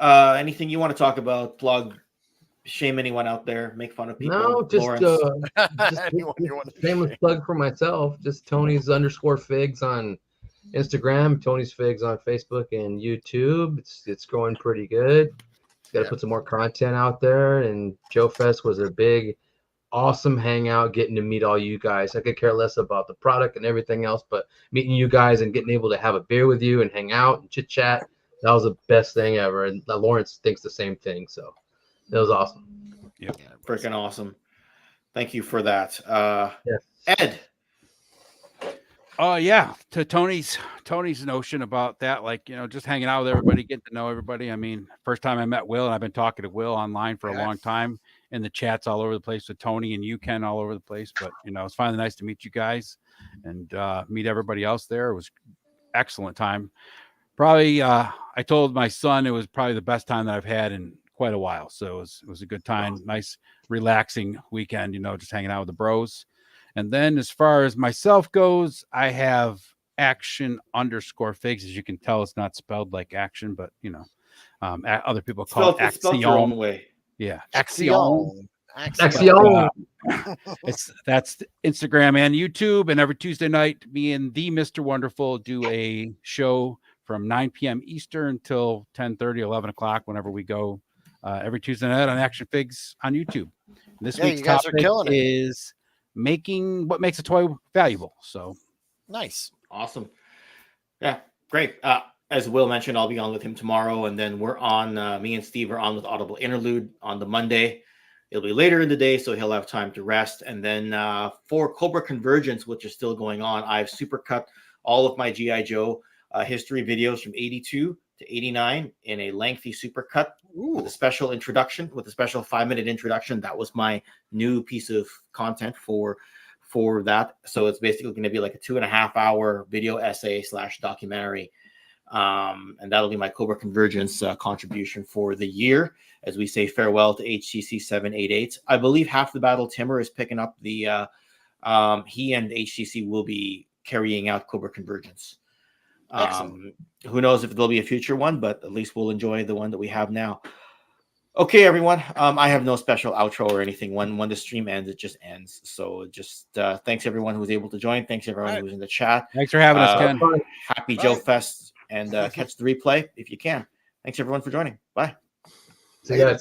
Anything you want to talk about? Plug, shame anyone out there, make fun of people.
No, just
Lawrence.
Anyone you want to
shameless plug for myself. Just Tony's _figs on Instagram, Tony's Figs on Facebook and YouTube. It's growing pretty good. Got to put some more content out there. And Joefest was a big, awesome hangout, getting to meet all you guys. I could care less about the product and everything else, but meeting you guys and getting able to have a beer with you and hang out and chit chat, that was the best thing ever. And Lawrence thinks the same thing. So it was awesome.
Yep, freaking awesome. Thank you for that.
Yes.
Ed.
Yeah, to Tony's notion about that, like, just hanging out with everybody, getting to know everybody. I mean, first time I met Will, and I've been talking to Will online for a long time, and the chats all over the place with Tony and you, Ken, all over the place. But it's finally nice to meet you guys. and meet everybody else there. It was excellent time. Probably, I told my son it was probably the best time that I've had in quite a while. So it was a good time, nice, relaxing weekend, just hanging out with the bros. And then as far as myself goes, I have action_figs. As you can tell, it's not spelled like action, but other people call it
It's spelled your own
action.
way.
Yeah,
Action.
That's Instagram and YouTube. And every Tuesday night, me and the Mr. Wonderful do a show from 9 p.m. Eastern till 10:30, 11 o'clock, whenever we go. Every Tuesday night on Action Figs on YouTube. This week's topic is making what makes a toy valuable. So
nice,
awesome, yeah, great. As Will mentioned, I'll be on with him tomorrow, and then we're on. Me and Steve are on with Audible Interlude on the Monday. It'll be later in the day, so he'll have time to rest. And then for Cobra Convergence, which is still going on, I've supercut all of my G.I. Joe history videos from 82 to 89 in a lengthy supercut with a special introduction, with a special 5-minute introduction. That was my new piece of content for that. So it's basically going to be like a 2.5-hour video essay / documentary. And that'll be my Cobra Convergence contribution for the year as we say farewell to HCC 788. I believe Half the Battle Timmer is picking up the he and HCC will be carrying out Cobra Convergence. Who knows if there'll be a future one, but at least we'll enjoy the one that we have now. Okay, everyone. I have no special outro or anything. When the stream ends, it just ends. So just thanks everyone who was able to join. Thanks everyone who was in the chat.
Thanks for having us, Ken.
Happy Joe Fest, and catch the replay if you can. Thanks everyone for joining. Bye.
See you guys.